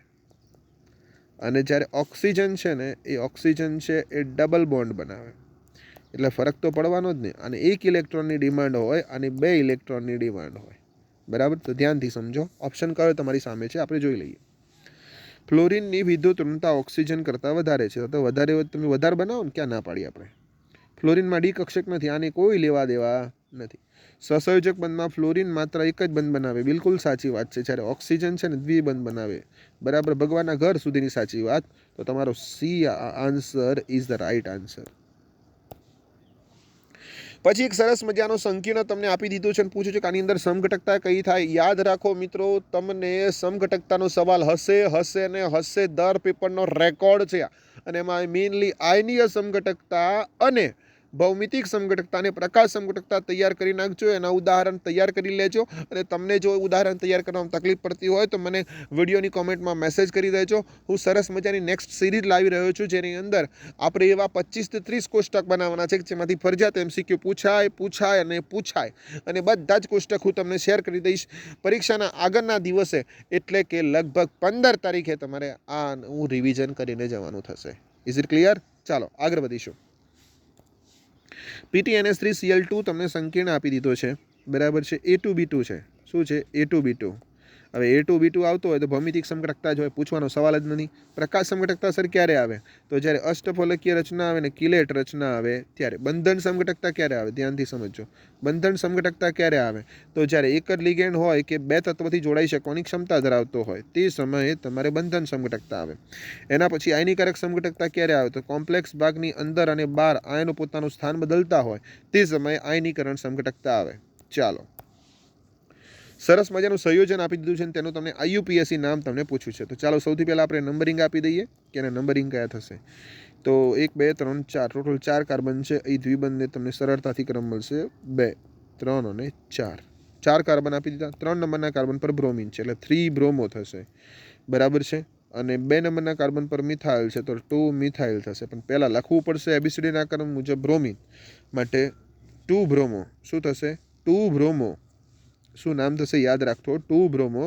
અને જ્યારે ઓક્સિજન છે ને એ ડબલ બોન્ડ બનાવે. એટલે ફરક તો પડવાનો જ નહીં. અને 1 ઇલેક્ટ્રોનની ડિમાન્ડ હોય અને 2 ઇલેક્ટ્રોનની ડિમાન્ડ હોય. બરાબર, તો ધ્યાનથી સમજો. ઓપ્શન કયો તમારી સામે છે આપણે જોઈ લઈએ. ફ્લોરિનની વિદ્યુત ઋણતા ઓક્સિજન કરતાં વધારે છે. તો તમે વધારે બનાવો ને, ક્યાં ના પાડી આપણે. ફ્લોરિનમાં ડી કક્ષક નથી, આને કોઈ લેવા દેવા નથી. સહસંયોજક બંધમાં ફ્લોરિન માત્ર એક જ બંધ બનાવે, બિલકુલ સાચી વાત છે. જ્યારે ઓક્સિજન છે ને દ્વિબંધ બનાવે. બરાબર, ભગવાનના ઘર સુધીની સાચી વાત. તો તમારો C answer is the right answer. પછી એક સરસ મજાનો સંકીર્ણ તમને આપી દીધું છે અને પૂછ્યું છે કે આની અંદર સમઘટકતા કઈ થાય. યાદ રાખો મિત્રો, તમને સમઘટકતાનો સવાલ હશે. દર પેપરનો રેકોર્ડ છે. અને એમાં મેઇનલી આયનીય સમઘટકતા અને ભૌમિતિક સમઘટકતા અને પ્રકાશ સમઘટકતા તૈયાર કરી નાખજો. એના ઉદાહરણ તૈયાર કરી લેજો. અને તમને જો ઉદાહરણ તૈયાર કરવામાં તકલીફ પડતી હોય તો મને વિડીયોની કોમેન્ટમાં મેસેજ કરી દેજો. હું સરસ મજાની નેક્સ્ટ સિરીઝ લાવી રહ્યો છું, જેની અંદર આપણે એવા 25 થી 30 કોષ્ટક બનાવવાના છે જેમાંથી ફરજિયાત MCQ પૂછાય. અને બધા જ કોષ્ટક હું તમને શેર કરી દઈશ પરીક્ષાના આગળના દિવસે. એટલે કે લગભગ 15 તારીખે તમારે હું રિવિઝન કરીને જવાનું થશે. Is it clear? ચાલો આગળ વધીશું. PTNS3Cl2 તમને સંકીર્ણ આપી દીધો છે. બરાબર છે. A2B2 છે. શું છે? A2B2. હવે A2B2 આવતો હોય તો ભૌમિતિક સમઘટકતા જ હોય, પૂછવાનો સવાલ જ નથી. પ્રકાશ સમઘટકતા સર ક્યારે આવે? તો જ્યારે અષ્ટફલકીય રચના આવે ને કિલેટ રચના આવે ત્યારે. બંધન સમઘટકતા ક્યારે આવે? ધ્યાનથી સમજજો. બંધન સમઘટકતા ક્યારે આવે? તો જ્યારે એક જ લિગેન્ડ હોય કે 2 તત્વથી જોડાઈ શકવાની ક્ષમતા ધરાવતો હોય તે સમયે તમારે બંધન સમઘટકતા આવે. એના પછી આયનીકારક સમઘટકતા ક્યારે આવે? તો કોમ્પ્લેક્સ ભાગની અંદર અને બહાર આયનો પોતાનું સ્થાન બદલતા હોય તે સમયે આયનીકરણ સમઘટકતા આવે. ચાલો, સરસ મજાનું સંયોજન આપી દીધું છે અને તેનું તમને IUPAC નામ તમને પૂછ્યું છે. તો ચાલો સૌથી પહેલાં આપણે નંબરિંગ આપી દઈએ કે એના નંબરિંગ કયા થશે. તો 1 2 3 4 ટોટલ 4 કાર્બન છે. એ દ્વિબંધને તમને સરળતાથી ક્રમ મળશે 2 3 અને 4. 4 કાર્બન આપી દીધા. 3 નંબરના કાર્બન પર બ્રોમિન છે એટલે 3 બ્રોમો થશે. બરાબર છે. અને 2 નંબરના કાર્બન પર મિથાઇલ છે તો 2 મિથાઇલ થશે. પણ પહેલાં લખવું પડશે ABCDના ક્રમ મુજબ બ્રોમિન માટે 2 બ્રોમો. શું થશે? 2 બ્રોમો. શું નામ થશે? યાદ રાખજો, 2 બ્રોમો.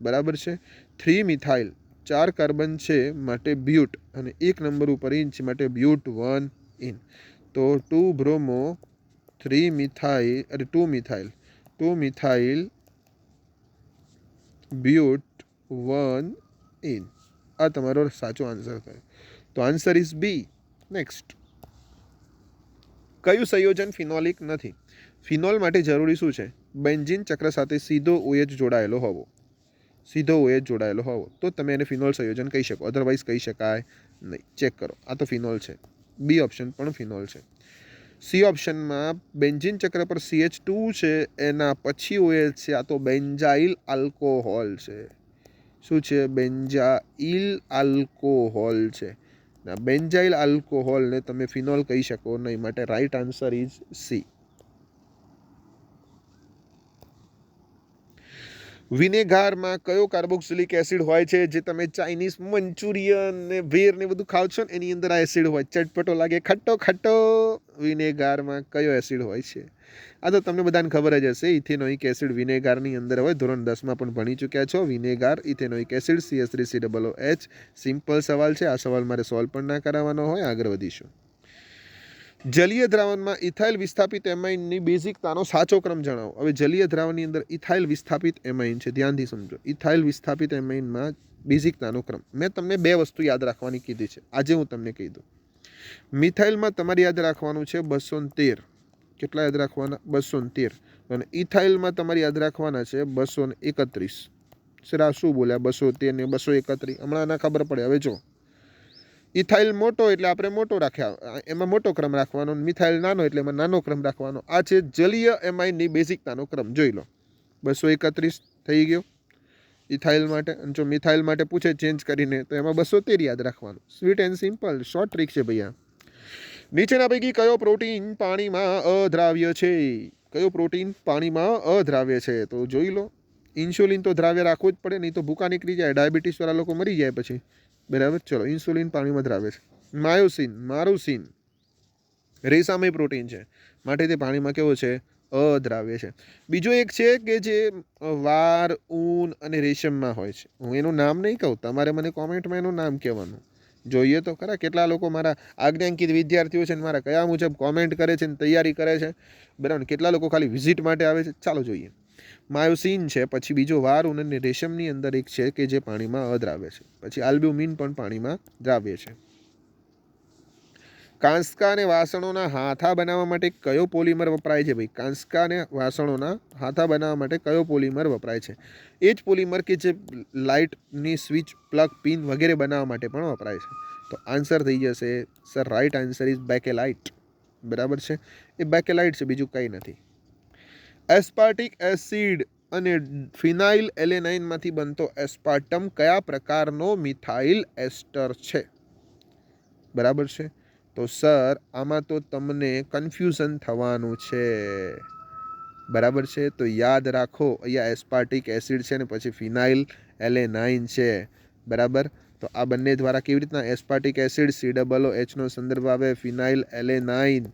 બરાબર છે. 3 મિથાઇલ. 4 કાર્બન છે માટે બ્યુટ, અને 1 નંબર ઉપર ઇંચ માટે બ્યુટ 1 इन। तो 2 ब्रोमो 3 मिथाइल अरे 2 मिथाइल ब्यूट 1 इन। आ तमारो साचो आंसर थाय। तो आंसर इज बी। नेक्स्ट, कયું સંયોજન ફિનોલિક નથી? ફિનોલ માટે જરૂરી શું છે? બેન્ઝીન ચક્ર સાથે સીધો OH જોડાયેલો હોવો, સીધો OH જોડાયેલો હોવો તો તમે એને ફિનોલ સંયોજન કહી શકો, અધરવાઇઝ કહી શકાય નહીં. ચેક કરો, આ તો ફિનોલ છે. બી ઓપ્શન પણ ફિનોલ છે. સી ઓપ્શનમાં બેન્ઝીન ચક્ર પર CH2 છે, એના પછી OH છે, આ તો બેન્ઝાઇલ આલ્કોહોલ છે. શું છે? બેન્ઝાઇલ આલ્કોહોલ છે. બેન્ઝાઇલ આલ્કોહોલને તમે ફિનોલ કહી શકો નહીં, માટે રાઈટ આન્સર ઇઝ સી. વિનેગારમાં કયો કાર્બોક્સિલિક એસિડ હોય છે જે તમે ચાઇનીઝ મંચુરિયન ને ભેર ને બધું ખાવ છો ને એની અંદર આ એસિડ હોય, ચટપટો લાગે, ખટ્ટો ખટ્ટો. વિનેગારમાં કયો એસિડ હોય છે? આ તો તમને બધાને ખબર જ હશે, ઇથેનોઇક એસિડ વિનેગારની અંદર હોય. ધોરણ 10માં પણ ભણી ચૂક્યા છો. Vinegar, ethanoic acid, CH3COOH. Simple સવાલ છે, આ સવાલ મારે સોલ્વ પણ ના કરાવવાનો હોય. આગળ વધીશું. જલીય દ્રાવણમાં ઇથાઇલ વિસ્થાપિત એમાઇનની બેઝિકતાનો સાચો ક્રમ જણાવો. હવે જલીય દ્રાવણની અંદર ઇથાઇલ વિસ્થાપિત એમાઇન છે, ધ્યાનથી સમજો. ઇથાઇલ વિસ્થાપિત એમાઇનમાં બેઝિકતાનો ક્રમ મેં તમને 2 વસ્તુ યાદ રાખવાની કીધી છે, આજે હું તમને કહી દઉં. મિથાઇલમાં તમારે યાદ રાખવાનું છે 213. કેટલા યાદ રાખવાના? 213. અને ઇથાઇલમાં તમારે યાદ રાખવાના છે 231. સર આ શું બોલ્યા? 213 ને 231 હમણાં ના ખબર પડે. હવે જો, ઇથાઇલ મોટો એટલે આપણે મોટો રાખ્યા, એમાં મોટો ક્રમ રાખવાનો. મિથાઇલ નાનો એટલે એમાં નાનો ક્રમ રાખવાનો. આ છે જલીય એમાઇનની બેઝિકતાનો ક્રમ. જોઈ લો, 231 થઈ ગયો ઇથાઇલ માટે. અને જો મિથાઇલ માટે પૂછે ચેન્જ કરીને તો એમાં 213 યાદ રાખવાનું. Sweet and simple, short trick છે ભૈયા. નીચેના પૈકી કયો પ્રોટીન પાણીમાં અદ્રાવ્ય છે? કયો પ્રોટીન પાણીમાં અદ્રાવ્ય છે? તો જોઈ લો. ઇન્સ્યુલિન તો દ્રાવ્ય રાખવું જ પડે, નહીં તો ભૂકા નીકળી જાય, ડાયાબિટીસવાળા લોકો મરી જાય પછી. બરાબર, ચલો. ઇન્સ્યુલિન પાણીમાં દ્રાવ્ય છે. માયોસિન, મારુસિન રેસામય પ્રોટીન છે, માટે તે પાણીમાં કેવો છે? અદ્રાવ્ય છે. બીજો એક છે કે જે વાર, ઊન અને રેશમમાં હોય છે. હું એનું નામ નહીં કહું, તમારે મને કોમેન્ટમાં એનું નામ કહેવાનું. જોઈએ તો ખરા કેટલા લોકો મારા આજ્ઞાંકિત વિદ્યાર્થીઓ છે ને મારા કયા મુજબ કોમેન્ટ કરે છે ને તૈયારી કરે છે. બરાબર, કેટલા લોકો ખાલી વિઝિટ માટે આવે છે. ચાલો જોઈએ. માયોસિન છે, પછી બીજો વાર, ઊન અને રેશમની અંદર એક છે કે જે પાણીમાં અદ્રાવ્ય છે. પછી આલ્બ્યુમિન પણ પાણીમાં દ્રાવ્ય છે. કાંસકા અને વાસણોના હાથા બનાવવા માટે કયો પોલિમર વપરાય છે? ભાઈ, કાંસકા અને વાસણોના હાથા બનાવવા માટે કયો પોલિમર વપરાય છે? એ જ પોલિમર કે જે લાઇટની સ્વિચ, પ્લગ, પિન વગેરે બનાવવા માટે પણ વપરાય છે. તો આન્સર થઈ જશે sir, right answer is Bakelite. બરાબર છે, એ બેકેલાઇટ છે, બીજું કંઈ નથી. એસ્પાર્ટિક એસિડ અને ફિનાઇલ એલેનાઇનમાંથી બનતો એસ્પાર્ટમ કયા પ્રકારનો મિથાઇલ એસ્ટર છે? બરાબર છે. તો સર આમાં તો તમને કન્ફ્યુઝન થવાનું છે. બરાબર છે, તો યાદ રાખો, અહીંયા એસ્પાર્ટિક એસિડ છે ને પછી ફિનાઇલ એલેનાઇન છે. બરાબર, તો આ બંને દ્વારા કેવી રીતના એસ્પાર્ટિક એસિડ COOH નો સંદર્ભ આવે, ફિનાઇલ એલેનાઇન.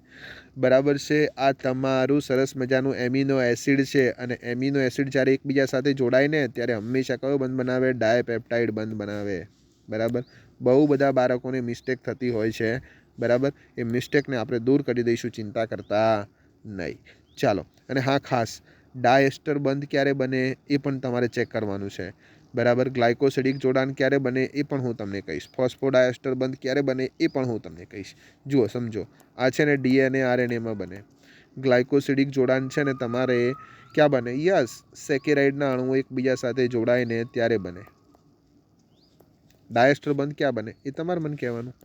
બરાબર છે, આ તમારું સરસ મજાનું એમિનો એસિડ છે. અને એમિનો એસિડ જ્યારે એકબીજા સાથે જોડાય ને ત્યારે હંમેશા કયો બંધ બનાવે? ડાયપેપ્ટાઇડ બંધ બનાવે. બરાબર, બહુ બધા બાળકોને મિસ્ટેક થતી હોય છે. બરાબર, એ મિસ્ટેકને આપણે દૂર કરી દઈશું, ચિંતા કરતા નહીં. ચાલો, અને હા, ખાસ ડાયસ્ટર બંધ ક્યારે બને એ પણ તમારે ચેક કરવાનું છે. બરાબર, ગ્લાયકોસિડિક જોડાણ ક્યારે બને એ પણ હું તમને કહીશ. ફોસ્ફોડાયસ્ટર બંધ ક્યારે બને એ પણ હું તમને કહીશ. જુઓ, સમજો, આ છે ને DNA RNAમાં બને. ગ્લાયકોસિડિક જોડાણ છે ને તમારે ક્યાં બને? યસ, સેકેરાઇડના અણુઓ એકબીજા સાથે જોડાઈને ત્યારે બને. ડાયસ્ટર બંધ ક્યાં બને એ તમારે મને કહેવાનું.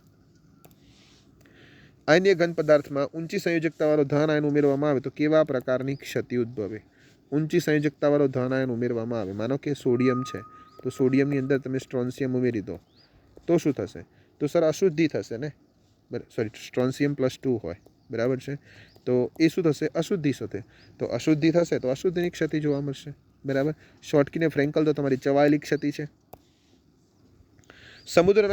અન્ય ઘન પદાર્થમાં ઊંચી સંયોજકતાવાળો ધન આયન ઉમેરવામાં આવે તો કેવા પ્રકારની ક્ષતિ ઉદ્ભવે? ઊંચી સંયોજકતાવાળો ધન આયન ઉમેરવામાં આવે, માનો કે સોડિયમ છે, તો સોડિયમની અંદર તમે સ્ટ્રોન્સિયમ ઉમેરી દો તો શું થશે? તો સર અશુદ્ધિ થશે ને. સોરી, સ્ટ્રોન્સિયમ +2 હોય. બરાબર છે, તો એ શું થશે? અશુદ્ધિ થશે. તો અશુદ્ધિ થશે તો અશુદ્ધિની ક્ષતિ જોવા મળશે. બરાબર, શોર્ટકીને ફ્રેન્કલ તો તમારી ચવાયેલી ક્ષતિ છે. સમુદ્ર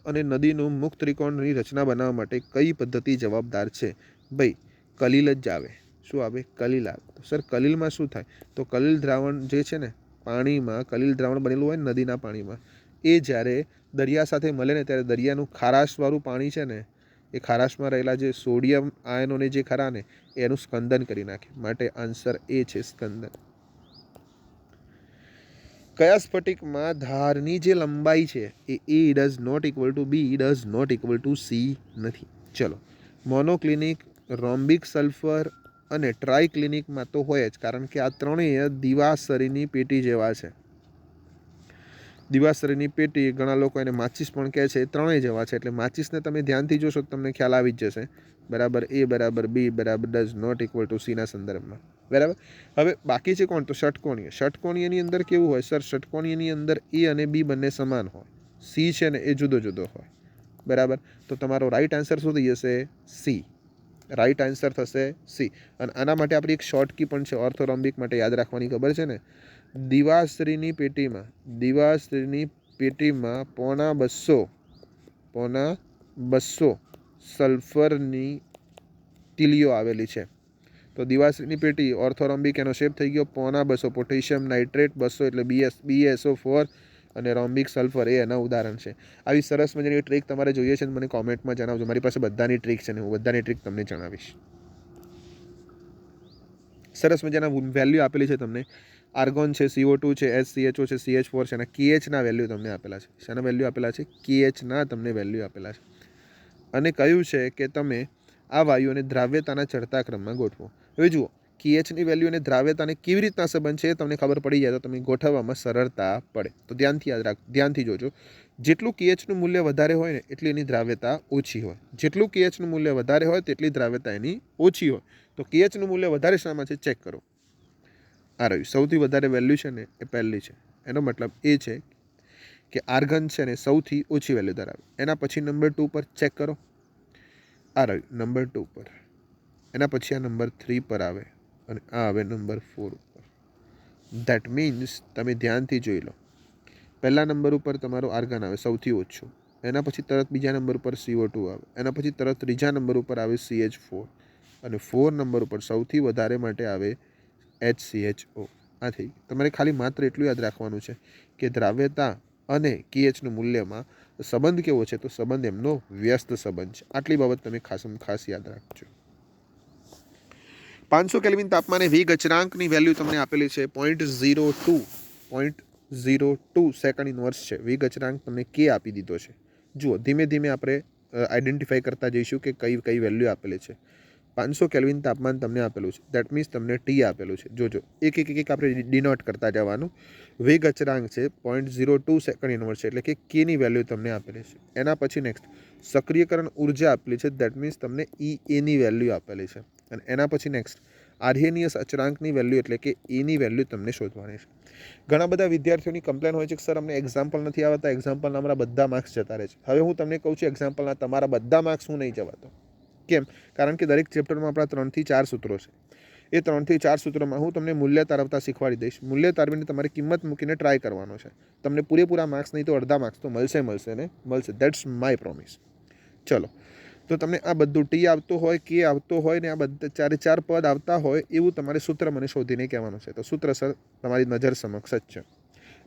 અને નદીનું મુક્ત ત્રિકોણની રચના બનાવવા માટે કઈ પદ્ધતિ જવાબદાર છે? ભાઈ, કલીલ જ આવે. શું આવે? કલીલ આવે. તો સર કલીલમાં શું થાય? તો કલીલ દ્રાવણ જે છે ને પાણીમાં, કલીલ દ્રાવણ બનેલું હોય ને નદીના પાણીમાં, એ જ્યારે દરિયા સાથે મળે ને ત્યારે દરિયાનું ખારાશવાળું પાણી છે ને એ ખારાશમાં રહેલા જે સોડિયમ આયનોને જે ખરા ને એનું સ્કંદન કરી નાખે, માટે આન્સર એ છે સ્કંદન. કયા સ્ફટિકમાં ધારની જે લંબાઈ છે એ A does not equal to B does not equal to C નથી? ચલો, મોનોક્લિનિક, રોમ્બિક સલ્ફર અને ટ્રાયક્લિનિકમાં તો હોય જ, કારણ કે આ ત્રણેય દિવાસરીની પેટી જેવા છે. દિવાસરીની પેટી, ઘણા લોકો એને માચિસ પણ કહે છે, એ ત્રણેય જેવા છે. એટલે માચિસને તમે ધ્યાનથી જોશો તો તમને ખ્યાલ આવી જ જશે. બરાબર, A બરાબર B બરાબર does not equal to C ના સંદર્ભમાં. બરાબર. હવે બાકી છે કોણ? તો ષટકોણીય. ષટકોણીયની અંદર કેવું હોય સર? ષટકોણીયની અંદર A અને B બંને સમાન હોય, C છે ને એ જુદો જુદો હોય. બરાબર. તો તમારો રાઈટ આન્સર શું થઈ જશે? C. રાઈટ આન્સર થશે C. અને આના માટે આપણી એક શોર્ટ કી પણ છે ઓર્થોરોમ્બિક માટે, યાદ રાખવાની, ખબર છે ને? દિવાશ્રીની પેટીમાં પોણા 200 સલ્ફરની તીલીઓ આવેલી છે. તો દિવાશ્રીની પેટી ઓર્થોરોમ્બિક, એનો શેપ થઈ ગયો પોણા 200. પોટેશિયમ નાઇટ્રેટ 200 એટલે BaSO4 અને રોમ્બિક સલ્ફર એ એના ઉદાહરણ છે. આવી સરસ મજાની ટ્રીક તમારે જોઈએ છે મને કોમેન્ટમાં જણાવજો. મારી પાસે બધાની ટ્રીક છે ને હું બધાની ટ્રીક તમને જણાવીશ. સરસ મજાના વેલ્યુ આપેલી છે તમને. આર્ગોન છે, CO2 છે, HCHO છે, CH4 છે, અને KHના વેલ્યુ તમને આપેલા છે. શાના વેલ્યુ આપેલા છે? KHના તમને વેલ્યુ આપેલા છે. અને કહ્યું છે કે તમે આ વાયુઓને દ્રાવ્યતાના ચડતા ક્રમમાં ગોઠવો. હવે જુઓ, KHની વેલ્યુ અને દ્રાવ્યતાને કેવી રીતના સંબંધ છે તમને ખબર પડી જાય તો તમે ગોઠવવામાં સરળતા પડે. તો ધ્યાનથી યાદ રાખ, ધ્યાનથી જોજો. જેટલું KHનું મૂલ્ય વધારે હોય ને એટલી એની દ્રાવ્યતા ઓછી હોય. જેટલું KHનું મૂલ્ય વધારે હોય તેટલી દ્રાવ્યતા એની ઓછી હોય. તો KHનું મૂલ્ય વધારે શામાં છે? ચેક કરો. આ રહ્યું, સૌથી વધારે વેલ્યુ છે ને એ પહેલી છે. એનો મતલબ એ છે કે આર્ગન છે ને સૌથી ઓછી વેલ્યુ ધરાવે. એના પછી નંબર 2 પર ચેક કરો. આ રહ્યું નંબર 2 પર. એના પછી આ નંબર 3 પર આવે અને આ આવે નંબર 4 ઉપર. ધેટ મીન્સ તમે ધ્યાનથી જોઈ લો, પહેલા નંબર ઉપર તમારો આર્ગન આવે સૌથી ઓછું, એના પછી તરત બીજા નંબર ઉપર CO2 આવે, એના પછી તરત ત્રીજા નંબર ઉપર આવે CH4 અને 4 નંબર ઉપર સૌથી વધારે માટે આવે HCHO. આથી તમારે ખાલી માત્ર એટલું યાદ રાખવાનું છે કે દ્રાવ્યતા અને KHનું મૂલ્યમાં સંબંધ કેવો છે? તો સંબંધ એમનો વ્યસ્ત સંબંધ છે. આટલી બાબત તમે ખાસ યાદ રાખજો. 500 કેલ્વિન તાપમાને વેગ અચળાંકની વેલ્યુ તમને આપેલી છે 0.02 સેકન્ડ ઇનવર્સ છે. વેગ અચળાંક તમને K આપી દીધો છે. જુઓ, ધીમે ધીમે આપણે આઈડેન્ટિફાઈ કરતા જઈશું કે કઈ વેલ્યુ આપેલી છે. 500 કેલ્વિન તાપમાન તમને આપેલું છે, દેટ મીન્સ તમને T આપેલું છે. જોજો, એક આપણે ડિનોટ કરતા જવાનું. વેગ અચળાંક છે 0.02 સેકન્ડ ઇનવર્સ છે, એટલે કે Kની વેલ્યુ તમને આપેલી છે. એના પછી નેક્સ્ટ સક્રિયકરણ ઉર્જા આપેલી છે, દેટ મીન્સ તમને EAની વેલ્યુ આપેલી છે. અને એના પછી નેક્સ્ટ આર્હેનિયસ અચળાંકની વેલ્યુ એટલે કે એની વેલ્યુ તમને શોધવાની છે. ઘણા બધા વિદ્યાર્થીઓની કમ્પ્લેન હોય છે કે સર અમને એક્ઝામ્પલ નથી આવતા, એક્ઝામ્પલના અમારા બધા માર્ક્સ જતા રહે છે. હવે હું તમને કહું છું એક્ઝામ્પલના તમારા બધા માર્ક્સ હું નહીં જવાતો. કેમ? કારણ કે દરેક ચેપ્ટરમાં આપણા 3 થી 4 સૂત્રો છે. એ 3 થી 4 સૂત્રોમાં હું તમને મૂલ્ય તારવતા શીખવાડી દઈશ. મૂલ્ય તારવીને તમારે કિંમત મૂકીને ટ્રાય કરવાનો છે. તમને પૂરેપૂરા માર્ક્સ નહીં તો અડધા માર્ક્સ તો મળશે ને મળશે. That's my promise. ચલો, તો તમને આ બધું T આવતો હોય, K આવતો હોય ને આ બધા 4 પદ આવતા હોય એવું તમારે સૂત્ર મને શોધીને કહેવાનું છે. તો સૂત્ર સર તમારી નજર સમક્ષ જ છે.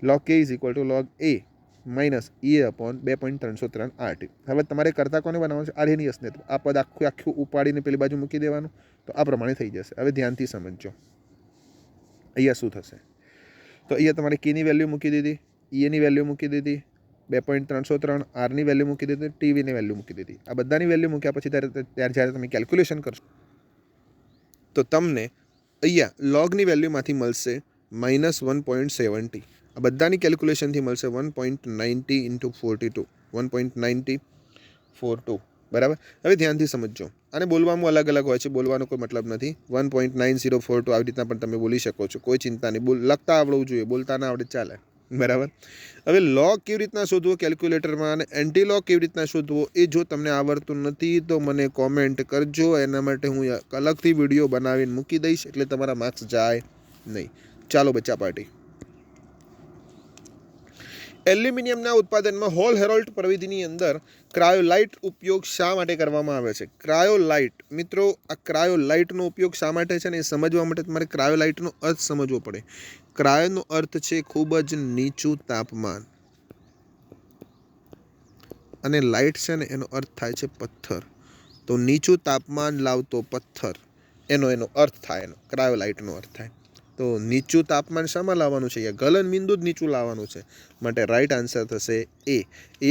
log K = log A minus E/2.303 RT. હવે તમારે કરતા કોને બનાવવાનું છે? આર્હેનિયસને. તો આ પદ આખું ઉપાડીને પેલી બાજુ મૂકી દેવાનું. તો આ પ્રમાણે થઈ જશે. હવે ધ્યાનથી સમજજો, અહીંયા શું થશે? તો અહીંયા તમારે Kની વેલ્યુ મૂકી દીધી, Eની વેલ્યુ મૂકી દીધી, 2.303 Rની વેલ્યુ મૂકી દીધી, TVની વેલ્યુ મૂકી દીધી. આ બધાની વેલ્યુ મૂક્યા પછી જ્યારે તમે કેલ્ક્યુલેશન કરશો તો તમને અહીંયા લોગની વેલ્યુમાંથી મળશે -1.70. આ બધાની કેલ્ક્યુલેશનથી મળશે 1.90 × 42, 1.9042. બરાબર. હવે ધ્યાનથી સમજજો. આને બોલવામાં અલગ અલગ હોય છે, બોલવાનો કોઈ મતલબ નથી. 1.9042 આવી રીતના પણ તમે બોલી શકો છો, કોઈ ચિંતા નહીં. લખતા આવડવું જોઈએ, બોલતા ના આવડે ચાલે. બરાબર. હવે લોગ કેવી રીતના શોધવો કેલ્ક્યુલેટરમાં અને એન્ટી લોગ કેવી રીતના શોધવો એ જો તમને આવડતું નથી તો મને કોમેન્ટ કરજો. એના માટે હું અલગથી વિડીયો બનાવીને મૂકી દઈશ, એટલે તમારા માર્ક્સ જાય નહીં. ચાલો બચ્ચા પાર્ટી. એલ્યુમિનિયમના ઉત્પાદનમાં હોલ હેરોલ્ડ પ્રવિધિની અંદર ક્રાયોલાઇટ ઉપયોગ શા માટે કરવામાં આવે છે? ક્રાયોલાઇટ મિત્રો, આ ક્રાયોલાઇટનો ઉપયોગ શા માટે છે ને એ સમજવા માટે તમારે ક્રાયોલાઇટનો અર્થ સમજવો પડે. ક્રાયોનો અર્થ છે ખૂબ જ નીચું તાપમાન. અને લાઇટ છે ને એનો અર્થ થાય છે પથ્થર. તો નીચું તાપમાન લાવતો પથ્થર એનો અર્થ થાય, એનો ક્રાયોલાઇટનો અર્થ થાય. તો નીચું તાપમાન શામાં લાવવાનું છે? ગલન બિંદુ જ નીચું લાવવાનું છે. માટે રાઈટ આન્સર થશે એ.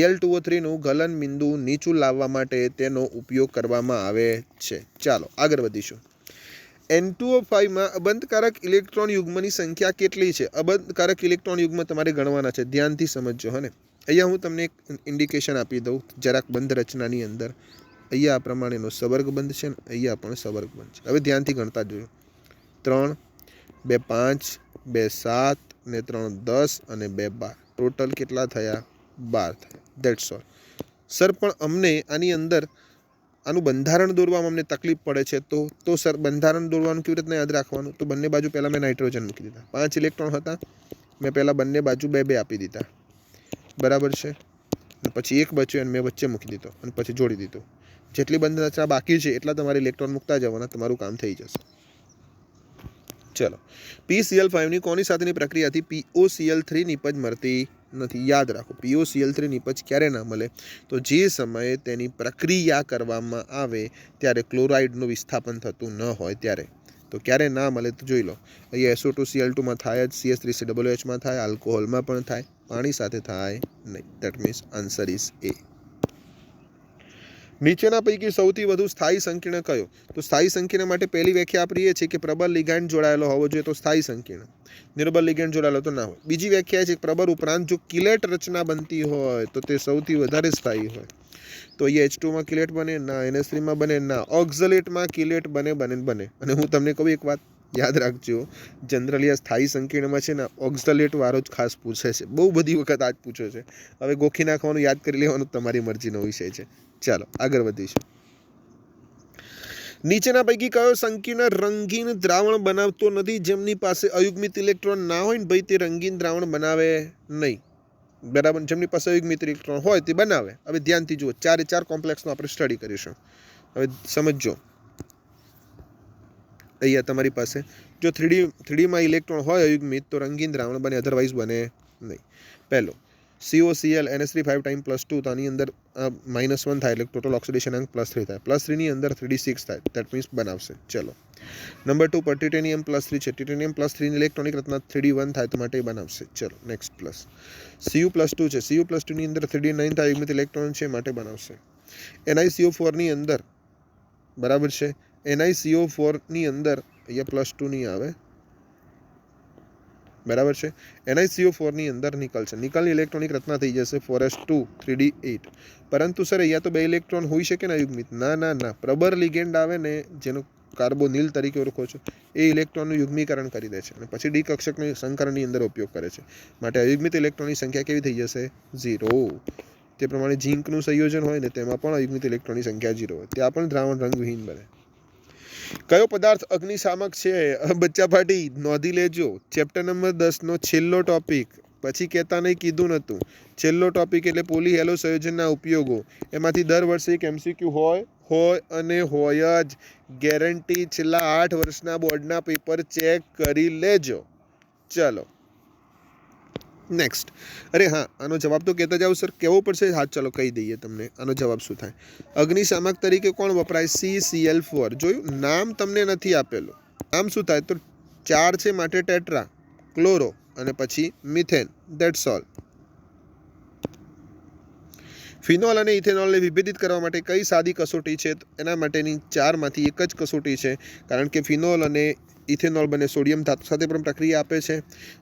Al2O3નું ગલન બિંદુ નીચું લાવવા માટે તેનો ઉપયોગ કરવામાં આવે છે. ચાલો આગળ વધીશું. N2O5માં અબંધકારક ઇલેક્ટ્રોન યુગ્મની સંખ્યા કેટલી છે? અબંધકારક ઇલેક્ટ્રોન યુગ્મ તમારે ગણવાના છે. ધ્યાનથી સમજજો. હને અહીંયા હું તમને એક ઇન્ડિકેશન આપી દઉં જરાક બંધ રચનાની અંદર. અહીંયા આ પ્રમાણેનો સવર્ગ બંધ છે ને અહીંયા પણ સવર્ગ બંધ છે. હવે ધ્યાનથી ગણતા જોયો. 3, 2 5, 2 7 ને 3 10 અને 2 12. ટોટલ કેટલા થયા? 12 થયા. That's all. સર પણ અમને આની અંદર આનું બંધારણ દોરવામાં અમને તકલીફ પડે છે. તો સર બંધારણ દોરવાનું કેવી રીતના યાદ રાખવાનું? તો બંને બાજુ પહેલાં મેં નાઇટ્રોજન મૂકી દીધા. 5 ઇલેક્ટ્રોન હતા, મેં પહેલાં બંને બાજુ 2 આપી દીધા. બરાબર છે. અને પછી એક બચ્યો અને મેં વચ્ચે મૂકી દીધો અને પછી જોડી દીધો. જેટલી બંધ રચના બાકી છે એટલા તમારે ઇલેક્ટ્રોન મૂકતા જવાના, તમારું કામ થઈ જશે. ચલો. PCl5ની કોની સાથેની પ્રક્રિયાથી POCl3 નિપજ મળતી નથી? યાદ રાખો, POCl3 નિપજ ક્યારે ના મળે? તો જે સમયે તેની પ્રક્રિયા કરવામાં આવે ત્યારે ક્લોરાઇડનું વિસ્થાપન થતું ન હોય ત્યારે. તો ક્યારે ના મળે તો જોઈ લો. અહીંયા SO2Cl2માં થાય જ, CH3COOHમાં થાય, આલ્કોહોલમાં પણ થાય, પાણી સાથે થાય નહીં. દેટ મીન્સ આન્સર ઇઝ એ. નીચેના પૈકી સૌથી વધુ સ્થાયી સંકીર્ણ કયો? તો સ્થાયી સંકીર્ણ માટે પહેલી વ્યાખ્યા આપણી એ છે કે પ્રબળ લિગાન્ડ જોડાયેલો હોવો જોઈએ તો સ્થાયી સંકીર્ણ. નિર્બળ લિગાન્ડ જોડાયેલો તો ના હોય. બીજી વ્યાખ્યા છે કે પ્રબળ ઉપરાંત જો કિલેટ રચના બનતી હોય તો તે સૌથી વધારે સ્થાયી હોય. તો અહીંયા H2માં કિલેટ બને ના, NH3માં બને ના, ઓક્ઝલેટમાં કિલેટ બને. અને હું તમને કહું એક વાત યાદ રાખજો, જનરલી આ સ્થાયી સંકીર્ણમાં છે ને ઓક્ઝલેટ વાળો જ ખાસ પૂછે છે. બહુ બધી વખત આ જ પૂછ્યો છે. હવે ગોખી નાખવાનું, યાદ કરી લેવાનું તમારી મરજીનો વિષય છે. ચાલો આગળ વધીશું. નીચેના પૈકી કયો સંકીર્ણ રંગીન દ્રાવણ બનાવતો નથી? જેમની પાસે અયુગ્મિત ઇલેક્ટ્રોન ના હોય ને ભાઈ તે રંગીન દ્રાવણ બનાવે નહીં. બરાબર. જેમની પાસે અયુગ્મિત ઇલેક્ટ્રોન હોય તે બનાવે. હવે ધ્યાનથી જુઓ, 4 કોમ્પ્લેક્સનો આપણે સ્ટડી કરીશું. હવે સમજો, અહીંયા તમારી પાસે જો 3Dમાં ઇલેક્ટ્રોન હોય અયુગ્મિત તો રંગીન દ્રાવણ બને, અધરવાઇઝ બને નહીં. પહેલો COCl NH3 5 + 2, તો આની અંદર -1 થાય એટલે ટોટલ ઓક્સિડેશન અંક +3 થાય. +3 ની અંદર 3D6 થાય. દેટ મીન્સ બનાવશે. ચલો. નંબર 2 પર ટિટેનિયમ +3 છે. ટિટેનિયમ +3 ની ઇલેક્ટ્રોનિક રચના 3D1 થાય તો માટે બનાવશે. ચલો નેક્સ્ટ પ્લસ. Cu+2 છે. Cu+2 ની અંદર 3D9 થાય, યુગ્મિત ઇલેક્ટ્રોન છે માટે બનાવશે. NiCO4 ની અંદર બરાબર છે. NiCO4 ની અંદર અહીંયા +2 નહીં આવે. બરાબર છે. NiCO4 ની અંદર નિકલ છે. નિકલની ઇલેક્ટ્રોનિક રચના થઈ જશે 4s2 3D8. પરંતુ સર અહીંયા તો 2 ઇલેક્ટ્રોન હોઈ શકે ને યુગ્મિત? ના. પ્રબળ લિગેન્ડ આવે ને જેનો કાર્બોનિલ તરીકે ઓળખો છો એ ઇલેક્ટ્રોનનું યુગ્મીકરણ કરી દે છે અને પછી ડી કક્ષકની સંકરણની અંદર ઉપયોગ કરે છે. માટે અયુગ્મિત ઇલેક્ટ્રોનની સંખ્યા કેવી થઈ જશે? 0. તે પ્રમાણે ઝીંકનું સંયોજન હોય ને તેમાં પણ અયુગ્મિત ઇલેક્ટ્રોનની સંખ્યા 0 હોય. ત્યાં પણ દ્રાવણ રંગવિહીન બને. કયો પદાર્થ અગ્નિશામક છે? બચ્ચા પાટી નોંધી લેજો. ચેપ્ટર નંબર 10 નો છેલ્લો ટોપિક. પછી કહેતા નહીં કીધું નહોતું. છેલ્લો ટોપિક એટલે પોલીહેલો સંયોજનના ઉપયોગો. એમાંથી દર વર્ષે એક MCQ હોય અને હોય જ. ગેરંટી. છેલ્લા 8 વર્ષના બોર્ડના પેપર ચેક કરી લેજો. ચલો નેક્સ્ટ. અરે હા, આનો જવાબ તો કહેતા જાઓ સર. કહેવો પડશે? હા ચલો કહી દઈએ તમને આનો જવાબ શું થાય. અગ્નિશામક તરીકે કોણ વપરાય? CCl4. જોયું, નામ તમને નથી આપેલું. નામ શું થાય? તો 4 છે માટે ટેટ્રા, ક્લોરો અને પછી મિથેન. That's all. ફિનોલ અને ઇથેનોલને વિભેદિત કરવા માટે કઈ સાદી કસોટી છે? એના માટેની 4માંથી એક જ કસોટી છે. કારણ કે ફિનોલ અને ઇથેનોલ બંને સોડિયમ ધાતુ સાથે પણ પ્રક્રિયા આપે છે.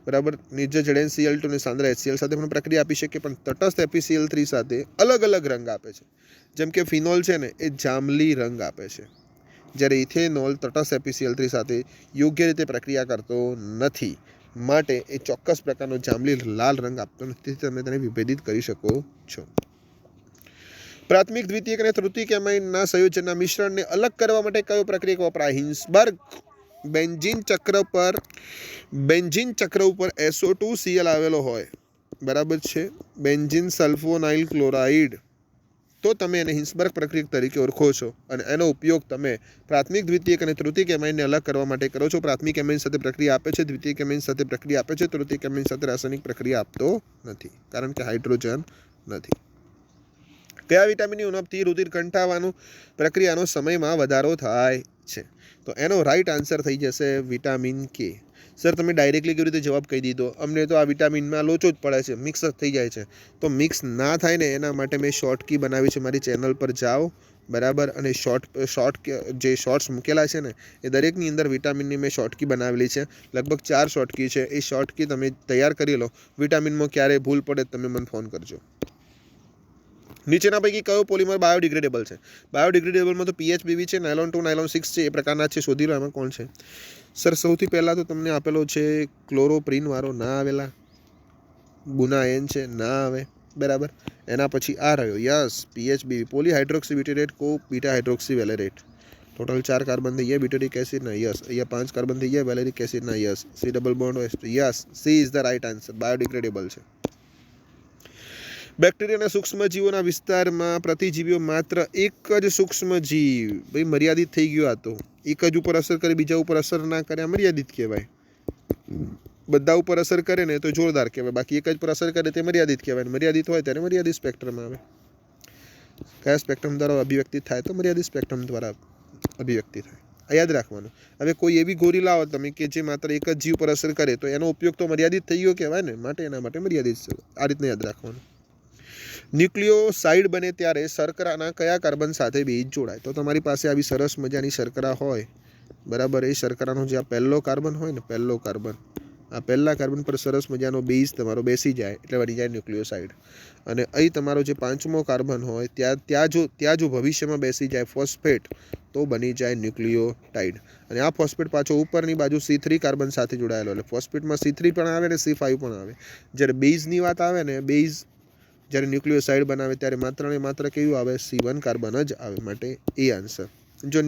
બરાબર. નિર્જળ જળ NCl2 અને સાંદ્ર HCl સાથે પણ પ્રક્રિયા આપી શકે, પણ તટસ્થ FeCl3 સાથે અલગ રંગ આપે છે. જેમ કે ફિનોલ છે ને એ જાંબલી રંગ આપે છે, જ્યારે ઇથેનોલ તટસ્થ FeCl3 સાથે યોગ્ય રીતે પ્રક્રિયા કરતો નથી. માટે એ ચોક્કસ પ્રકારનો જાંબલી લાલ રંગ આપતો નથી. તમે તેને વિભેદિત કરી શકો છો. પ્રાથમિક, દ્વિતીયક અને તૃતીયક એમાઇનના સંયોજનના મિશ્રણને અલગ કરવા માટે કયો પ્રક્રિયક વપરાય? હિન્સબર્ગ. બેન્ઝીન ચક્ર ઉપર SO2Cl આવેલો હોય. બરાબર છે. Benzene sulphonyl chloride. તો તમે એને હિન્સબર્ગ પ્રક્રિયક તરીકે ઓળખો છો અને એનો ઉપયોગ તમે પ્રાથમિક, દ્વિતીયક અને તૃતીયક એમાઇનને અલગ કરવા માટે કરો છો. પ્રાથમિક એમાઇન સાથે પ્રક્રિયા આપે છે, દ્વિતીયક એમાઇન સાથે પ્રક્રિયા આપે છે, તૃતીયક એમાઇન સાથે રાસાયણિક પ્રક્રિયા આપતો નથી, કારણ કે હાઇડ્રોજન નથી. કયા વિટામિનની ઉણપથી રુધિર કંઠાવાનું પ્રક્રિયાનો સમયમાં વધારો થાય છે? તો એનો રાઈટ આન્સર થઈ જશે વિટામિન કે. સર તમે ડાયરેક્ટલી કેવી રીતે જવાબ કહી દીધો? અમને તો આ વિટામિનમાં લોચો જ પડે છે, મિક્સ જ થઈ જાય છે. તો મિક્સ ના થાય ને એના માટે મેં શોર્ટ કી બનાવી છે. મારી ચેનલ પર જાઓ, બરાબર, અને જે શોર્ટ્સ મૂકેલા છે ને એ દરેકની અંદર વિટામિનની મેં શોર્ટ કી બનાવેલી છે. લગભગ 4 શોર્ટ કી છે. એ શોર્ટ કી તમે તૈયાર કરી લો. વિટામિનમાં ક્યારેય ભૂલ પડે તમે મને ફોન કરજો. નીચેના પૈકી કયો પોલિમર બાયોડિગ્રેડેબલ છે? બાયોડિગ્રેડેબલમાં તો PHBB છે, નાયલોન 2, નાયલોન 6 છે. એ પ્રકારના છે, શોધી લો એમાં કોણ છે. સર સૌથી પહેલાં તો તમને આપેલો છે ક્લોરોપ્રીન વાળો, ના આવેલા. ગુનાએન છે, ના આવે, બરાબર. એના પછી આ રહ્યો, યસ, PHBB, પોલીહાઇડ્રોક્સીબ્યુટેરેટ કો બીટા હાઇડ્રોક્સીવેલેરેટ. ટોટલ 4 કાર્બન થઈ ગયા. બ્યુટેરિક એસિડના, યસ. અહીંયા 5 કાર્બન થઈ ગયા. વેલેરિક એસિડના, yes. C double bond OH, yes. C is the right answer. Biodegradable છે. બેક્ટેરિયાના સૂક્ષ્મજીવોના વિસ્તારમાં પ્રતિજીવીઓ માત્ર એક જ સૂક્ષ્મજીવ, ભાઈ મર્યાદિત થઈ ગયો. આ તો એક જ ઉપર અસર કરે, બીજા ઉપર અસર ના કરે, આ મર્યાદિત કહેવાય. બધા ઉપર અસર કરે ને તો જોરદાર કહેવાય, બાકી એક જ પર અસર કરે તે મર્યાદિત કહેવાય. મર્યાદિત હોય ત્યારે મર્યાદિત સ્પેક્ટ્રમ આવે. કયા સ્પેક્ટ્રમ દ્વારા અભિવ્યક્તિ થાય? તો મર્યાદિત સ્પેક્ટ્રમ દ્વારા અભિવ્યક્તિ થાય. આ યાદ રાખવાનું. હવે કોઈ એવી ગોળી લાવો તમે કે જે માત્ર એક જ જીવ પર અસર કરે, તો એનો ઉપયોગ તો મર્યાદિત થઈ ગયો કહેવાય ને, માટે એના માટે મર્યાદિત છે. આ રીતના યાદ રાખવાનું. ન્યુક્લિયોસાઇડ બને ત્યારે શર્કરાના કયા કાર્બન સાથે બેઝ જોડાય? તો તમારી પાસે આવી સરસ મજાની શર્કરા હોય, બરાબર. એ શર્કરાનો જે આ પહેલો કાર્બન હોય ને, પહેલો કાર્બન, આ પહેલા કાર્બન પર સરસ મજાનો બેઝ તમારો બેસી જાય એટલે બની જાય ન્યુક્લિયોસાઇડ. અને અહીં તમારો જે 5મો કાર્બન હોય ત્યાં જો ભવિષ્યમાં બેસી જાય ફોસ્ફેટ, તો બની જાય ન્યુક્લિયોટાઇડ. અને આ ફોસ્ફેટ પાછો ઉપરની બાજુ C3 કાર્બન સાથે જોડાયેલો, એટલે ફોસ્ફેટમાં C3 પણ આવે ને C5 પણ આવે. જ્યારે બેઝની વાત આવે ને, બેઝ જ્યારે ન્યુક્લિયોસાઇડ બનાવે ત્યારે માત્ર ને માત્ર કેવું આવે? C1 કાર્બન જ આવે. માટે એ આન્સર. જો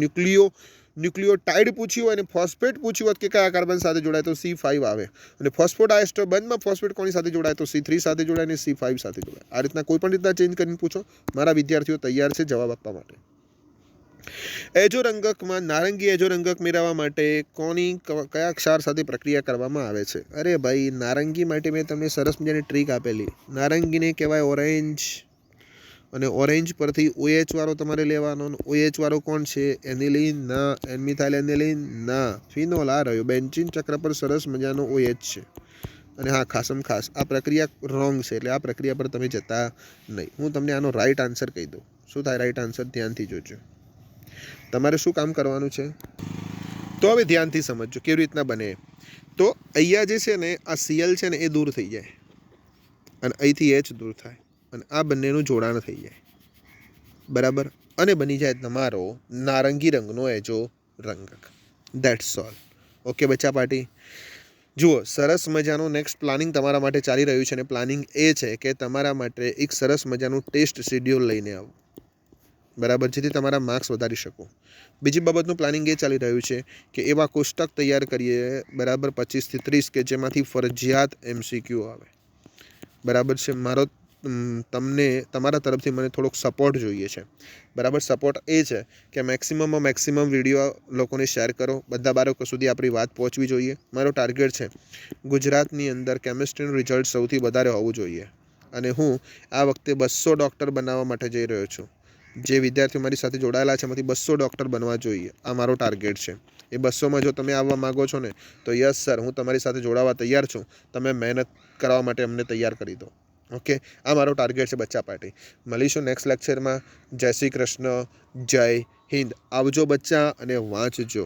ન્યુક્લિયોટાઇડ પૂછ્યું હોય અને ફોસ્ફેટ પૂછ્યું હોત કે કયા કાર્બન સાથે જોડાય, તો C5 આવે. અને ફોસ્ફોડાયસ્ટર બંધમાં ફોસ્ફેટ કોની સાથે જોડાય? તો C3 સાથે જોડાય ને C5 સાથે જોડાય. આ રીતના કોઈ પણ રીતના ચેન્જ કરીને પૂછો. મારા વિદ્યાર્થીઓ તૈયાર છે જવાબ આપવા માટે. એજોરંગકમાં નારંગી એજોરંગક મેળવવા માટે કયા ક્ષાર સાથે પ્રક્રિયા કરવામાં આવે છે? અરે ભાઈ, નારંગી માટે મેં તમને સરસ મજાની ટ્રીક આપેલી. નારંગીને કહેવાય ઓરેન્જ, અને ઓરેન્જ પરથી OH વાળો તમારે લેવાનો. OH વાળો કોણ છે? એનિલિન, ના. એનમિથાઇલ એનિલિન, ના. ફિનોલ, આ રહ્યો. બેન્ઝીન ચક્ર પર સરસ મજાનો OH છે. અને હા, ખાસમ ખાસ આ પ્રક્રિયા રોંગ છે, એટલે આ પ્રક્રિયા પર તમે જતા નહીં. હું તમને આનો રાઈટ આન્સર કહી દઉં. શું થાય રાઈટ આન્સર? ધ્યાનથી જોજો. તમારે શું કામ કરવાનું છે તો હવે ધ્યાનથી સમજજો કેવી રીતના બને. તો અહીંયા જે છે ને, આ Cl છે ને એ દૂર થઈ જાય, અને અહીંથી H દૂર થાય, અને આ બંનેનું જોડાણ થઈ જાય, બરાબર. અને બની જાય તમારો નારંગી રંગનો એજોરંગક. That's all. ઓકે બચ્ચા પાર્ટી. જુઓ, સરસ મજાનું નેક્સ્ટ પ્લાનિંગ તમારા માટે ચાલી રહ્યું છે, અને પ્લાનિંગ એ છે કે તમારા માટે એક સરસ મજાનું ટેસ્ટ શેડ્યુલ લઈને આવું, બરાબર, જેથી તમારા માર્ક્સ વધારી શકો. બીજી બાબતનું પ્લાનિંગ એ ચાલી રહ્યું છે કે એવા કોષ્ટક તૈયાર કરીએ, બરાબર, 25 થી 30 કે જેમાંથી ફરજિયાત MCQ આવે, બરાબર છે. તમારા તરફથી મને થોડોક સપોર્ટ જોઈએ છે, બરાબર. સપોર્ટ એ છે કે મેક્સિમમ વિડીયો લોકોને શેર કરો. બધા બાળકો સુધી આપણી વાત પહોંચવી જોઈએ. મારો ટાર્ગેટ છે ગુજરાતની અંદર કેમિસ્ટ્રીનું રિઝલ્ટ સૌથી વધારે હોવું જોઈએ, અને હું આ વખતે 200 ડૉક્ટર બનાવવા માટે જઈ રહ્યો છું. જે વિદ્યાર્થીઓ મારી સાથે જોડાયેલા છે એમાંથી 200 ડૉક્ટર બનવા જોઈએ, આ મારો ટાર્ગેટ છે. એ 200માં જો તમે આવવા માગો છો ને, તો યસ સર, હું તમારી સાથે જોડાવા તૈયાર છું. તમે મહેનત કરવા માટે અમને તૈયાર કરી દો. ઓકે, આ મારો ટાર્ગેટ છે બચ્ચા પાર્ટી. મળીશું નેક્સ્ટ લેક્ચરમાં. જય શ્રી કૃષ્ણ, જય હિન્દ. આવજો બચ્ચા, અને વાંચજો.